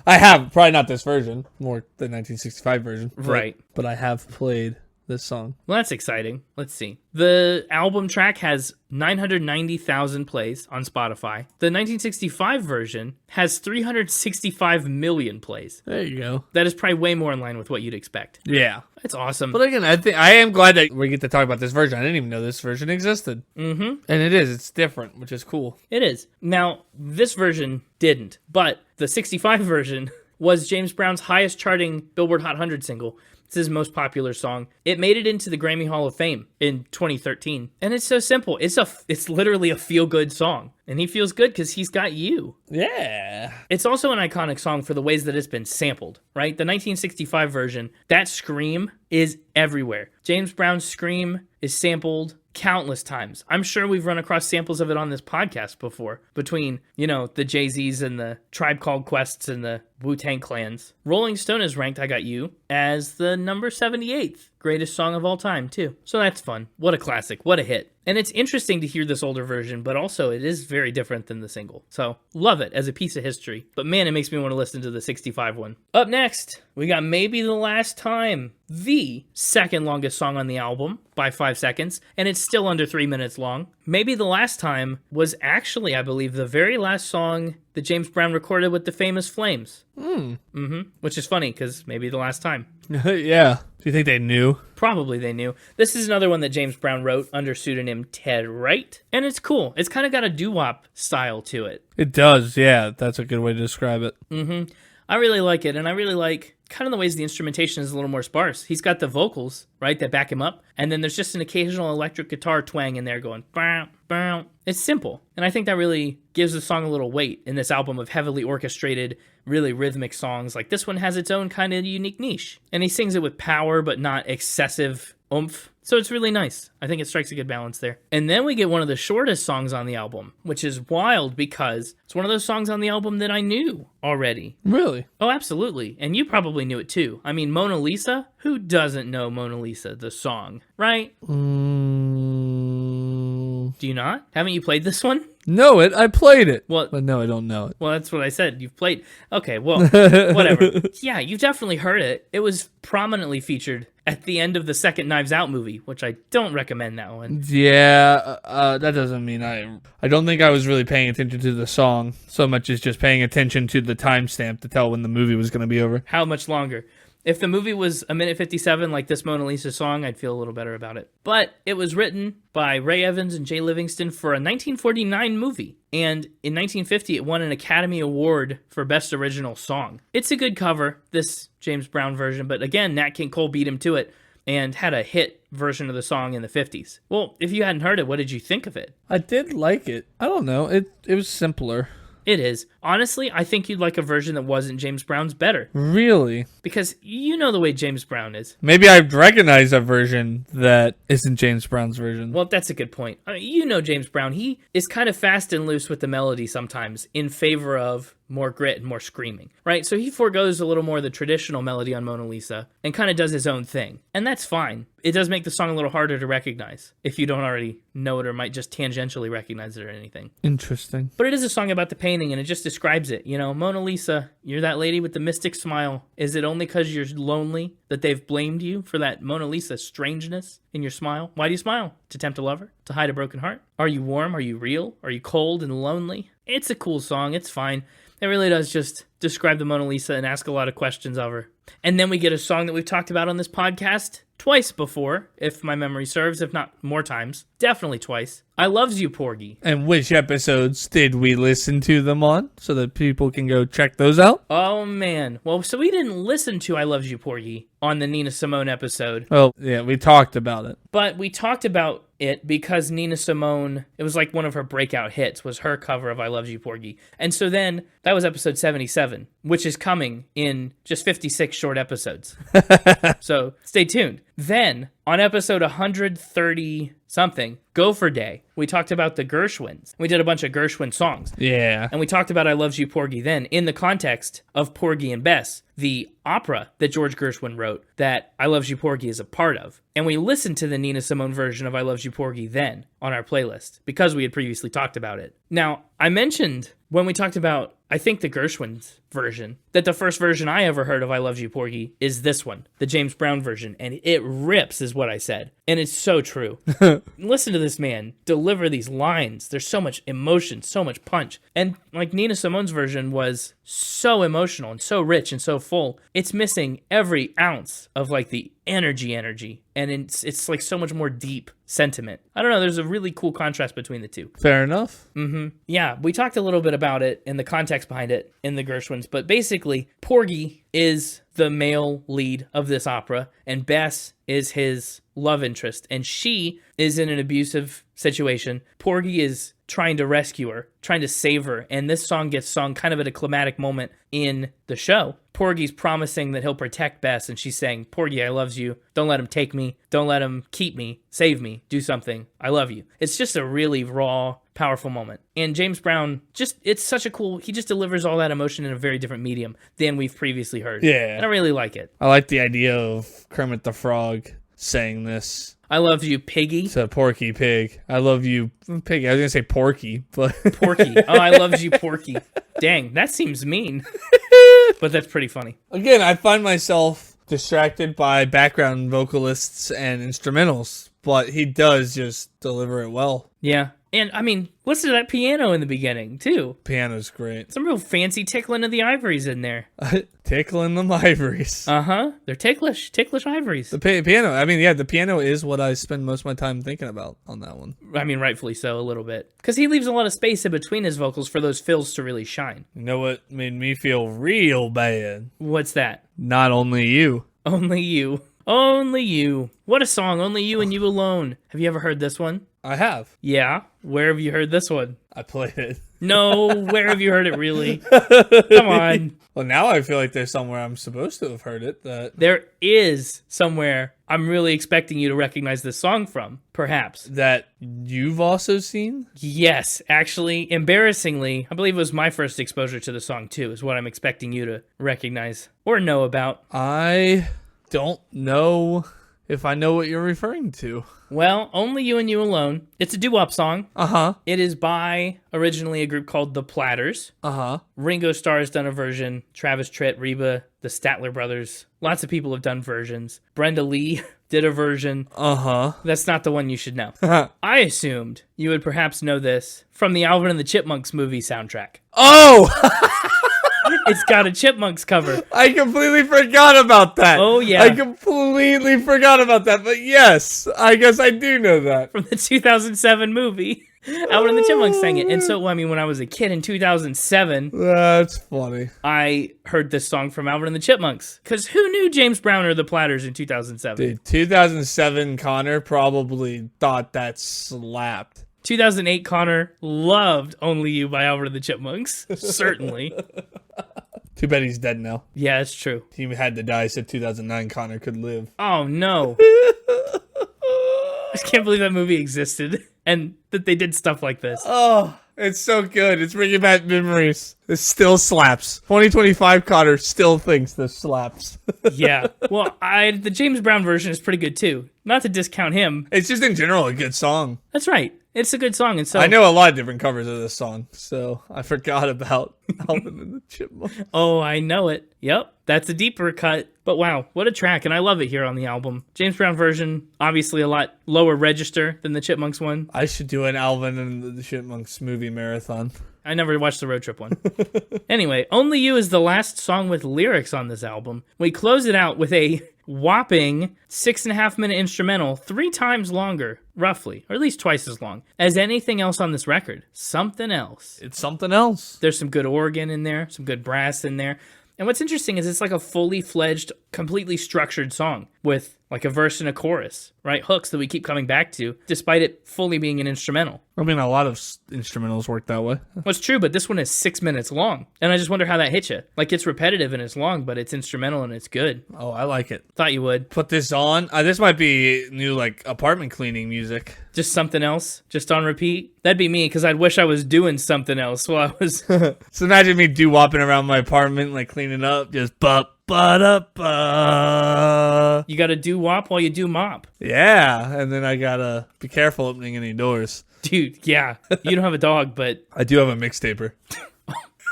I have. Probably not this version. More the 1965 version. Right. But I have played this song. Well, that's exciting. Let's see. The album track has 990,000 plays on Spotify. The 1965 version has 365 million plays. There you go. That is probably way more in line with what you'd expect. Yeah. It's awesome. But again, I am glad that we get to talk about this version. I didn't even know this version existed. Mm-hmm. And it is. It's different, which is cool. It is. Now, this version didn't, but the 65 version was James Brown's highest charting Billboard Hot 100 single. It's his most popular song. It made it into the Grammy Hall of Fame in 2013. And it's so simple. It's literally a feel-good song. And he feels good because he's got you. Yeah. It's also an iconic song for the ways that it's been sampled, right? The 1965 version, that scream is everywhere. James Brown's scream is sampled countless times. I'm sure we've run across samples of it on this podcast before, between, the Jay-Z's and the Tribe Called Quests and the Wu-Tang Clans. Rolling Stone has ranked I Got You as the number 78th greatest song of all time, too. So that's fun. What a classic. What a hit. And it's interesting to hear this older version, but also it is very different than the single. So love it as a piece of history. But man, it makes me want to listen to the 65 one. Up next, we got Maybe the Last Time, the second longest song on the album by 5 seconds, and it's still under 3 minutes long. Maybe the Last Time was actually, I believe, the very last song that James Brown recorded with the Famous Flames. Which is funny, because maybe the last time. Yeah. Do you think they knew? Probably they knew. This is another one that James Brown wrote under pseudonym Ted Wright. And it's cool. It's kind of got a doo-wop style to it. It does, yeah. That's a good way to describe it. I really like it, and I really like kind of the ways the instrumentation is a little more sparse. He's got the vocals, right, that back him up, and then there's just an occasional electric guitar twang in there going, bow, bow. It's simple, and I think that really gives the song a little weight in this album of heavily orchestrated, really rhythmic songs. Like, this one has its own kind of unique niche, and he sings it with power, but not excessive oomph. So it's really nice. I think it strikes a good balance there. And then we get one of the shortest songs on the album, which is wild because it's one of those songs on the album that I knew already. Really? Oh, absolutely. And you probably knew it too. I mean, Mona Lisa? Who doesn't know Mona Lisa, the song, right? Do you not? Haven't you played this one? Know it. I played it. Well, but no, I don't know it. Well, that's what I said. You've played. Okay, well, whatever. Yeah, you've definitely heard it. It was prominently featured at the end of the second Knives Out movie, which I don't recommend that one. Yeah, that doesn't mean I don't think I was really paying attention to the song so much as just paying attention to the timestamp to tell when the movie was going to be over. How much longer? If the movie was a minute 57 like this Mona Lisa song, I'd feel a little better about it. But it was written by Ray Evans and Jay Livingston for a 1949 movie. And in 1950, it won an Academy Award for Best Original Song. It's a good cover, this James Brown version, but again, Nat King Cole beat him to it and had a hit version of the song in the 50s. Well, if you hadn't heard it, what did you think of it? I did like it. I don't know. It was simpler. It is. Honestly, I think you'd like a version that wasn't James Brown's better. Really? Because you know the way James Brown is. Maybe I'd recognize a version that isn't James Brown's version. Well, that's a good point. I mean, you know James Brown. He is kind of fast and loose with the melody sometimes in favor of more grit and more screaming, right? So he forgoes a little more of the traditional melody on Mona Lisa and kind of does his own thing. And that's fine. it does make the song a little harder to recognize if you don't already know it or might just tangentially recognize it or anything. Interesting. But it is a song about the painting, and it just describes it. You know, Mona Lisa, you're that lady with the mystic smile. Is it only because you're lonely that they've blamed you for that Mona Lisa strangeness in your smile? Why do you smile? To tempt a lover? To hide a broken heart? Are you warm? Are you real? Are you cold and lonely? It's a cool song. It's fine. It really does just describe the Mona Lisa and ask a lot of questions of her. And then we get a song that we've talked about on this podcast twice before, if my memory serves, if not more times. Definitely twice. I Loves You Porgy. And which episodes did we listen to them on so that people can go check those out? Oh, man. Well, so we didn't listen to I Loves You Porgy on the Nina Simone episode. Well, yeah, we talked about it. But we talked about it because Nina Simone, it was like one of her breakout hits, was her cover of I Loves You Porgy. And so then, that was episode 77, which is coming in just 56 short episodes. So stay tuned. Then, on episode 130-something, Gopher Day, we talked about the Gershwins. We did a bunch of Gershwin songs. Yeah. And we talked about I Loves You Porgy then in the context of Porgy and Bess, the opera that George Gershwin wrote that I Loves You Porgy is a part of. And we listened to the Nina Simone version of I Loves You Porgy then on our playlist because we had previously talked about it. Now, I mentioned when we talked about, I think, the Gershwin's version, that the first version I ever heard of I Loves You Porgy is this one, the James Brown version, and it rips is what I said. And it's so true. Listen to this man deliver these lines. There's so much emotion, so much punch. And like Nina Simone's version was so emotional and so rich and so full. It's missing every ounce of like the energy. And it's like so much more deep sentiment. I don't know. There's a really cool contrast between the two. Fair enough. Yeah, we talked a little bit about it and the context behind it in the Gershwins, but basically, Porgy is the male lead of this opera, and Bess is his love interest, and she is in an abusive situation. Porgy is trying to rescue her, trying to save her, and this song gets sung kind of at a climatic moment in the show. Porgy's promising that he'll protect Bess, and she's saying, Porgy, I loves you. Don't let him take me. Don't let him keep me. Save me. Do something. I love you. It's just a really raw, powerful moment. And James Brown, it's such a cool, he just delivers all that emotion in a very different medium than we've previously heard. Yeah. And I really like it. I like the idea of Kermit the Frog saying this. I love you, Piggy. It's a Porky Pig. I love you, Piggy. I was going to say Porky, but... Porky. Oh, I loves you, Porky. Dang, that seems mean. But that's pretty funny. Again, I find myself distracted by background vocalists and instrumentals, but he does just deliver it well. Yeah. And, I mean, listen to that piano in the beginning, too. Piano's great. Some real fancy tickling of the ivories in there. Tickling them ivories. Uh-huh. They're ticklish ivories. The piano. I mean, yeah, the piano is what I spend most of my time thinking about on that one. I mean, rightfully so, a little bit. Because he leaves a lot of space in between his vocals for those fills to really shine. You know what made me feel real bad? What's that? Not only you. Only you. Only you. What a song. Only you and you alone. Have you ever heard this one? I have. Yeah. Where have you heard this one? I played it. No, where have you heard it really? Come on. Well, now I feel like there's somewhere I'm supposed to have heard it. There is somewhere I'm really expecting you to recognize this song from, perhaps. That you've also seen? Yes, actually, embarrassingly, I believe it was my first exposure to the song too, is what I'm expecting you to recognize or know about. I don't know if I know what you're referring to. Well, Only You and You Alone. It's a doo-wop song. Uh-huh. It is by originally a group called The Platters. Uh-huh. Ringo Starr has done a version. Travis Tritt, Reba, the Statler brothers. Lots of people have done versions. Brenda Lee did a version. Uh-huh. That's not the one you should know. I assumed you would perhaps know this from the Alvin and the Chipmunks movie soundtrack. Oh! It's got a Chipmunks cover. I completely forgot about that. Oh, yeah. I completely forgot about that. But yes, I guess I do know that. From the 2007 movie. Alvin and the Chipmunks sang it. And so, I mean, when I was a kid in 2007... That's funny. I heard this song from Alvin and the Chipmunks. Because who knew James Brown or the Platters in 2007? Dude, 2007 Connor probably thought that slapped. 2008 Connor loved Only You by Alvin and the Chipmunks. Certainly. Too bad he's dead now. Yeah, it's true. He had to die so 2009 Connor could live. Oh, no. I just can't believe that movie existed and that they did stuff like this. Oh, it's so good. It's bringing back memories. This still slaps. 2025 Connor still thinks this slaps. Yeah. Well, the James Brown version is pretty good too. Not to discount him. It's just in general a good song. That's right. It's a good song, and so I know a lot of different covers of this song, so I forgot about Alvin and the Chipmunks. Oh, I know it. Yep, that's a deeper cut. But wow, what a track, and I love it here on the album. James Brown version, obviously a lot lower register than the Chipmunks one. I should do an Alvin and the Chipmunks movie marathon. I never watched the road trip one. Anyway, Only You is the last song with lyrics on this album. We close it out with a whopping 6.5-minute instrumental, 3 times longer, roughly, or at least twice as long, as anything else on this record. Something Else. It's something else. There's some good organ in there, some good brass in there. And what's interesting is it's like a fully fledged, completely structured song with like a verse and a chorus, right? Hooks that we keep coming back to, despite it fully being an instrumental. I mean, a lot of instrumentals work that way. Well, it's true, but this one is 6 minutes long. And I just wonder how that hits you. Like, it's repetitive and it's long, but it's instrumental and it's good. Oh, I like it. Thought you would. Put this on. This might be new, like, apartment cleaning music. Just Something Else, just on repeat. That'd be me, because I'd wish I was doing something else while I was... So imagine me doo-wopping around my apartment, like, cleaning up, just bop. Ba-da-ba. You gotta do wop while you do mop. Yeah, and then I gotta be careful opening any doors. Dude, yeah. You don't have a dog, but... I do have a mixtaper.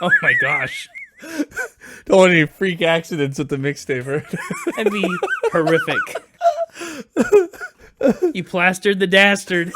Oh my gosh. Don't want any freak accidents with the mixtaper. That'd be horrific. You plastered the dastard.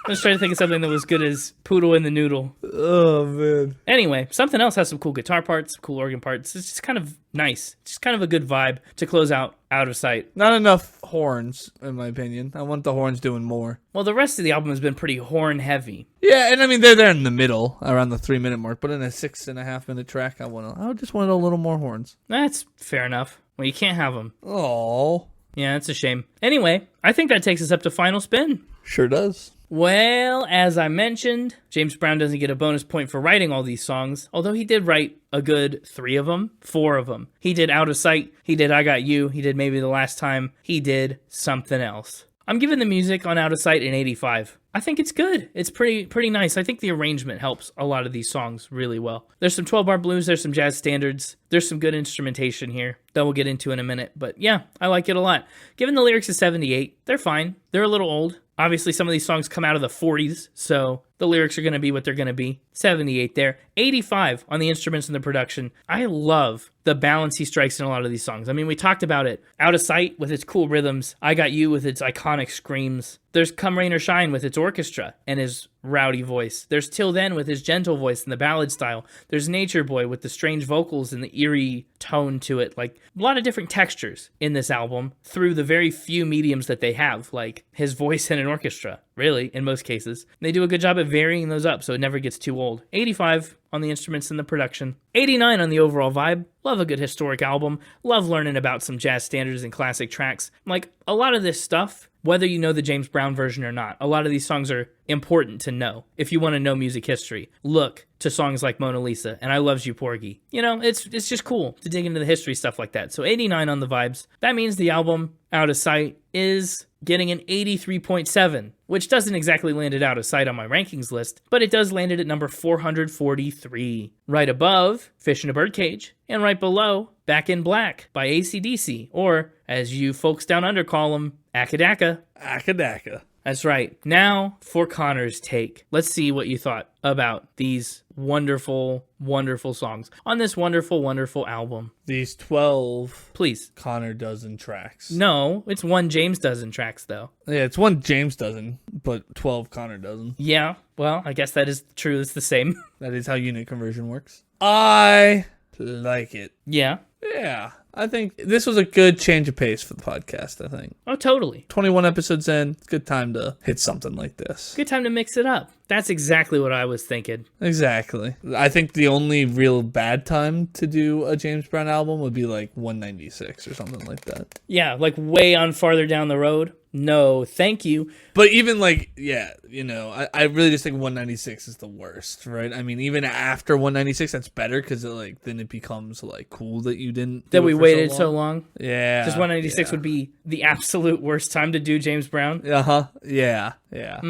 I was trying to think of something that was good as Poodle in the Noodle. Oh, man. Anyway, Something Else has some cool guitar parts, some cool organ parts. It's just kind of nice. It's just kind of a good vibe to close out of Sight. Not enough horns, in my opinion. I want the horns doing more. Well, the rest of the album has been pretty horn heavy. Yeah, and I mean, they're there in the middle, around the 3-minute mark, but in a 6.5-minute track, I just wanted a little more horns. That's fair enough. Well, you can't have them. Oh. Yeah, it's a shame. Anyway, I think that takes us up to Final Spin. Sure does. Well, as I mentioned, James Brown doesn't get a bonus point for writing all these songs, although he did write a good 4 of them. He did Out of Sight, he did I Got You, he did Maybe the Last Time, he did Something Else. I'm giving the music on Out of Sight an 85. I think it's good. It's pretty nice. I think the arrangement helps a lot of these songs really well. There's some 12-bar blues, there's some jazz standards, there's some good instrumentation here that we'll get into in a minute. But yeah, I like it a lot. Given the lyrics is 78, they're fine. They're a little old. Obviously, some of these songs come out of the 40s, so the lyrics are going to be what they're going to be. 78 there. 85 on the instruments and the production. I love the balance he strikes in a lot of these songs. I mean, we talked about it. Out of Sight with its cool rhythms. I Got You with its iconic screams. There's Come Rain or Shine with its orchestra and his rowdy voice. There's Till Then with his gentle voice and the ballad style. There's Nature Boy with the strange vocals and the eerie tone to it. Like, a lot of different textures in this album through the very few mediums that they have, like his voice and an orchestra, really, in most cases. They do a good job at varying those up so it never gets too old. 85 on the instruments and the production. 89 on the overall vibe. Love a good historic album. Love learning about some jazz standards and classic tracks. Like, a lot of this stuff, whether you know the James Brown version or not, a lot of these songs are important to know. If you want to know music history, look to songs like Mona Lisa and I Loves You Porgy. You know, it's just cool to dig into the history stuff like that. So 89 on the vibes. That means the album Out of Sight is getting an 83.7, which doesn't exactly land it out of sight on my rankings list, but it does land it at number 443. Right above, Fish in a Birdcage, and right below, Back in Black by AC/DC, or, as you folks down under call them, Akadaka. Akadaka. That's right. Now for Connor's take. Let's see what you thought about these wonderful, wonderful songs on this wonderful, wonderful album. These 12 Please. Connor dozen tracks. No, it's one James dozen tracks, though. Yeah, it's one James dozen, but 12 Connor dozen. Yeah, well, I guess that is true. It's the same. That is how unit conversion works. I like it. Yeah. Yeah. I think this was a good change of pace for the podcast, I think. Oh, totally. 21 episodes in, it's a good time to hit something like this. Good time to mix it up. That's exactly what I was thinking. Exactly. I think the only real bad time to do a James Brown album would be like 196 or something like that. Yeah, like way on farther down the road. No, thank you. But even like, yeah, you know, I really just think 196 is the worst, right? I mean, even after 196, that's better because like then it becomes like cool that you didn't. That we waited so long. Yeah. Just 196 would be the absolute worst time to do James Brown. Uh-huh. Yeah. Yeah.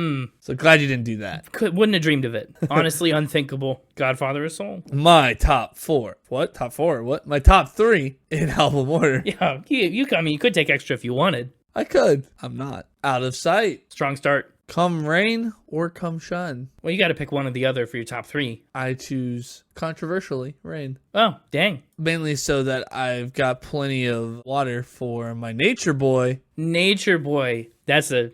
So glad you didn't do that. Wouldn't have dreamed of it. Honestly, unthinkable. Godfather of Soul. My top 4. What? Top 4? What? My top 3 in album order. Yeah, you could take extra if you wanted. I could. I'm not. Out of Sight. Strong start. Come rain or come shine. Well, you got to pick one or the other for your top 3. I choose, controversially, rain. Oh, dang. Mainly so that I've got plenty of water for my nature boy. Nature Boy. That's an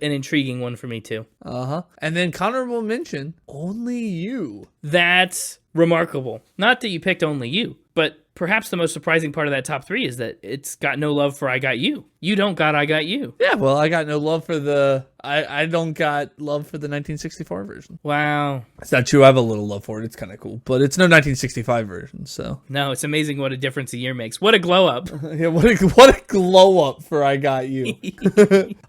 intriguing one for me too. And then honorable mention, Only You. That's remarkable. Not that you picked Only You, but perhaps the most surprising part of that top 3 is that it's got no love for I Got You. You don't got I Got You. Yeah, well, I got no love for the... I don't got love for the 1964 version. Wow. It's not true. I have a little love for it. It's kind of cool. But it's no 1965 version, so... No, it's amazing what a difference a year makes. What a glow up. Yeah, what a glow up for I Got You.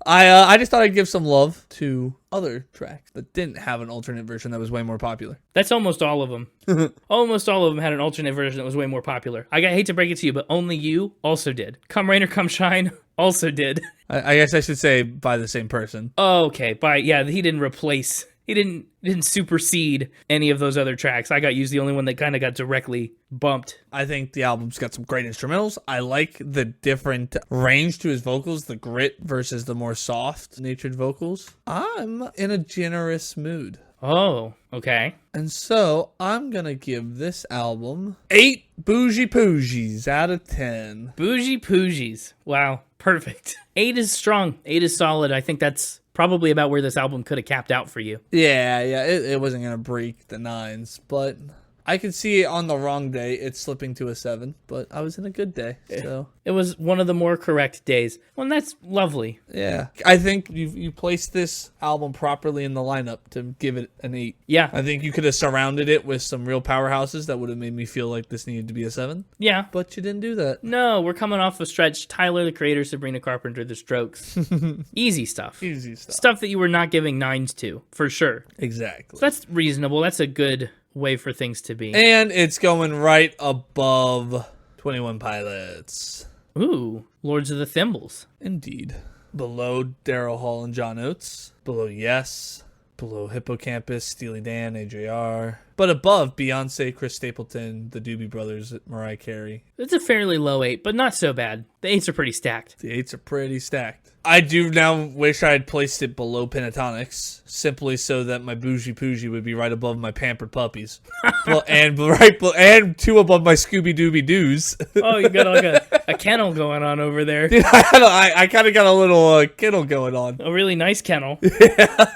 I just thought I'd give some love to other tracks that didn't have an alternate version that was way more popular. That's almost all of them. Almost all of them had an alternate version that was way more popular. I hate to break it to you, but Only You also did. Come Rain or Come Shine also did. I guess I should say by the same person. Oh, okay. He didn't replace... He didn't supersede any of those other tracks. I Got You's the only one that kind of got directly bumped. I think the album's got some great instrumentals. I like the different range to his vocals, the grit versus the more soft-natured vocals. I'm in a generous mood. Oh, okay. And so I'm going to give this album 8 bougie Poojies out of 10. Bougie Poojies. Wow, perfect. 8 is strong. 8 is solid. I think that's probably about where this album could have capped out for you. Yeah, it wasn't going to break the 9s, but I could see on the wrong day it slipping to a 7, but I was in a good day, so... It was one of the more correct days. Well, and that's lovely. Yeah. I think you placed this album properly in the lineup to give it an 8. Yeah. I think you could have surrounded it with some real powerhouses that would have made me feel like this needed to be a 7. Yeah. But you didn't do that. No, we're coming off a stretch. Tyler, the Creator, Sabrina Carpenter, The Strokes. Easy stuff. Easy stuff. Stuff that you were not giving 9s to, for sure. Exactly. So that's reasonable. That's a good way for things to be. And it's going right above 21 Pilots. Ooh, Lords of the Thimbles. Indeed. Below Daryl Hall and John Oates. Below Yes. Below Hippocampus, Steely Dan, AJR. But above Beyonce, Chris Stapleton, the Doobie Brothers, Mariah Carey. It's a fairly low 8, but not so bad. The 8s are pretty stacked. The 8s are pretty stacked. I do now wish I had placed it below Pentatonics, simply so that my bougie Poojie would be right above my pampered puppies. and 2 above my Scooby Dooby Doos. Oh, you got like a kennel going on over there. Dude, I kind of got a little kennel going on. A really nice kennel. Yeah.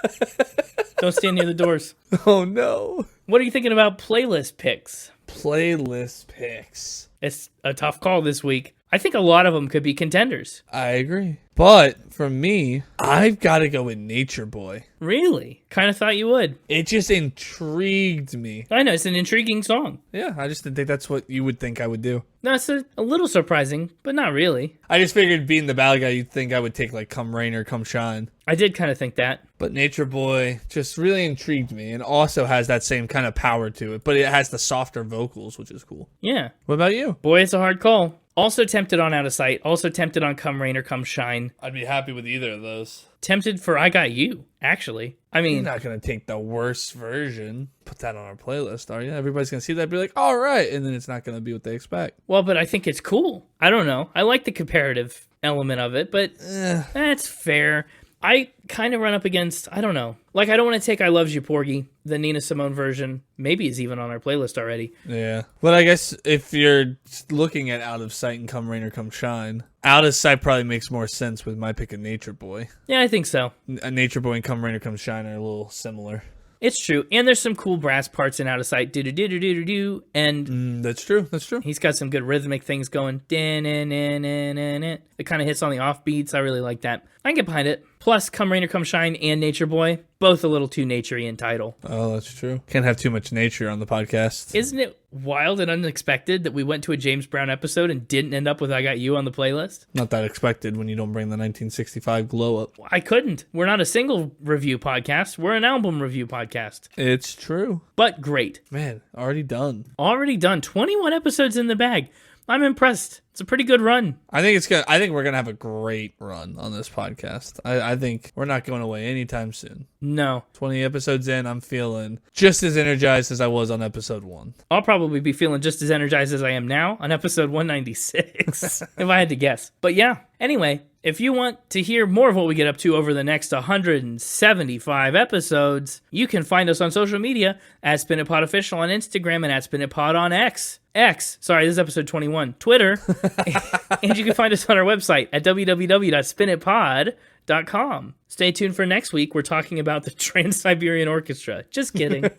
Don't stand near the doors. Oh, no. What are you thinking about playlist picks? Playlist picks. It's a tough call this week. I think a lot of them could be contenders. I agree. But for me, I've got to go with Nature Boy. Really? Kind of thought you would. It just intrigued me. I know, it's an intriguing song. Yeah, I just didn't think that's what you would think I would do. No, it's a little surprising, but not really. I just figured being the bad guy, you'd think I would take like Come Rain or Come Shine. I did kind of think that. But Nature Boy just really intrigued me and also has that same kind of power to it, but it has the softer vocals, which is cool. Yeah. What about you? Boy, it's a hard call. Also tempted on Out of Sight. Also tempted on Come Rain or Come Shine. I'd be happy with either of those. Tempted for I Got You, actually. I mean... You're not going to take the worst version, put that on our playlist, are you? Everybody's going to see that and be like, all right, and then it's not going to be what they expect. Well, but I think it's cool. I don't know. I like the comparative element of it, but that's fair. I kind of run up against, I don't know. Like, I don't want to take I Loves You Porgy, the Nina Simone version. Maybe is even on our playlist already. Yeah. But I guess if you're looking at Out of Sight and Come Rain or Come Shine, Out of Sight probably makes more sense with my pick of Nature Boy. Yeah, I think so. Nature Boy and Come Rain or Come Shine are a little similar. It's true. And there's some cool brass parts in Out of Sight. Do-do-do-do-do-do. And that's true. That's true. He's got some good rhythmic things going. It kind of hits on the offbeats. I really like that. I can get behind it. Plus, Come Rain or Come Shine and Nature Boy, both a little too naturey in title. Oh, that's true. Can't have too much nature on the podcast. Isn't it wild and unexpected that we went to a James Brown episode and didn't end up with I Got You on the playlist? Not that expected when you don't bring the 1965 glow up. I couldn't. We're not a single review podcast. We're an album review podcast. It's true. But great. Man, already done. Already done. 21 episodes in the bag. I'm impressed. It's a pretty good run. I think it's good. I think we're gonna have a great run on this podcast. I think we're not going away anytime soon. No. 20 episodes in, I'm feeling just as energized as I was on episode 1. I'll probably be feeling just as energized as I am now on episode 196, if I had to guess. But yeah, anyway, if you want to hear more of what we get up to over the next 175 episodes, you can find us on social media at Spin It Pod Official on Instagram and at Spin It Pod on Sorry, this is episode 21. Twitter. And you can find us on our website at www.spinitpod.com. Stay tuned for next week. We're talking about the Trans-Siberian Orchestra. Just kidding.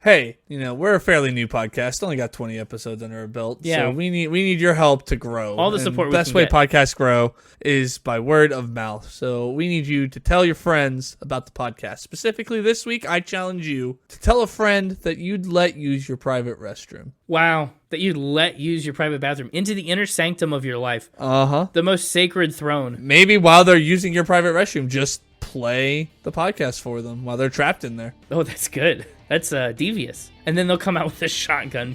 Hey, we're a fairly new podcast. Only got 20 episodes under our belt. Yeah. So we need your help to grow. All the support we best can way get. podcasts grow is by word of mouth. So we need you to tell your friends about the podcast. Specifically this week, I challenge you to tell a friend that you'd let use your private restroom. Wow. That you'd let use your private bathroom into the inner sanctum of your life. Uh-huh. The most sacred throne. Maybe while they're using your private restroom, just play the podcast for them while they're trapped in there. Oh, that's good. That's devious. And then they'll come out with a shotgun.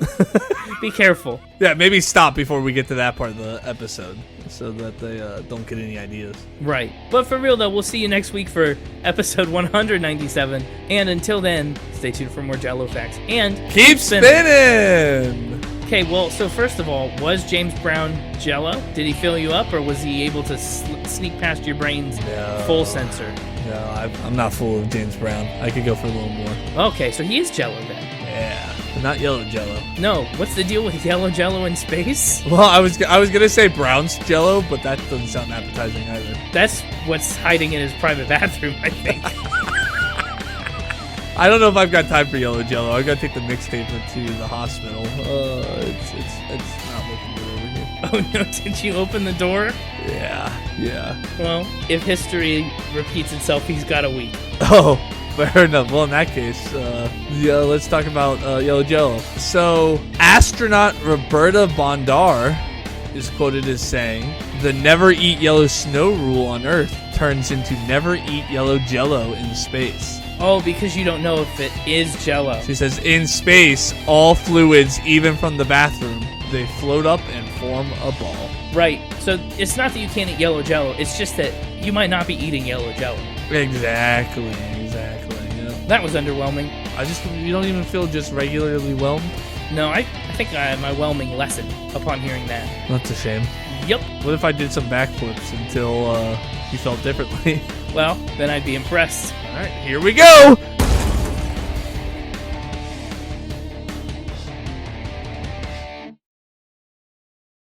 Be careful. Yeah, maybe stop before we get to that part of the episode so that they don't get any ideas. Right. But for real, though, we'll see you next week for episode 197. And until then, stay tuned for more jell-o facts. And Keep spinning! Okay, well, so first of all, was James Brown jell-o? Did he fill you up, or was he able to sneak past your brain's full sensor? No, I'm not full of James Brown. I could go for a little more. Okay, so he is jell-o then. Yeah, but not yellow jell-o. No, what's the deal with yellow jell-o in space? Well, I was gonna say Brown's jell-o, but that doesn't sound appetizing either. That's what's hiding in his private bathroom, I think. I don't know if I've got time for yellow jell-o. I gotta take the mixtape to the hospital. It's not looking good over here. Oh no, did you open the door? Yeah. Well, if history repeats itself, he's got a week. Oh, fair enough. Well, in that case, let's talk about yellow jell-o. So, astronaut Roberta Bondar is quoted as saying, "The never eat yellow snow rule on Earth turns into never eat yellow jell-o in space." Oh, because you don't know if it is jell-o. She says, in space, all fluids, even from the bathroom, they float up and form a ball. Right. So it's not that you can't eat yellow jell-o. It's just that you might not be eating yellow jell-o. Exactly. Yeah. That was underwhelming. You don't even feel just regularly whelmed? No, I think my whelming lessened upon hearing that. That's a shame. Yep. What if I did some backflips until you felt differently? Well, then I'd be impressed. All right, here we go.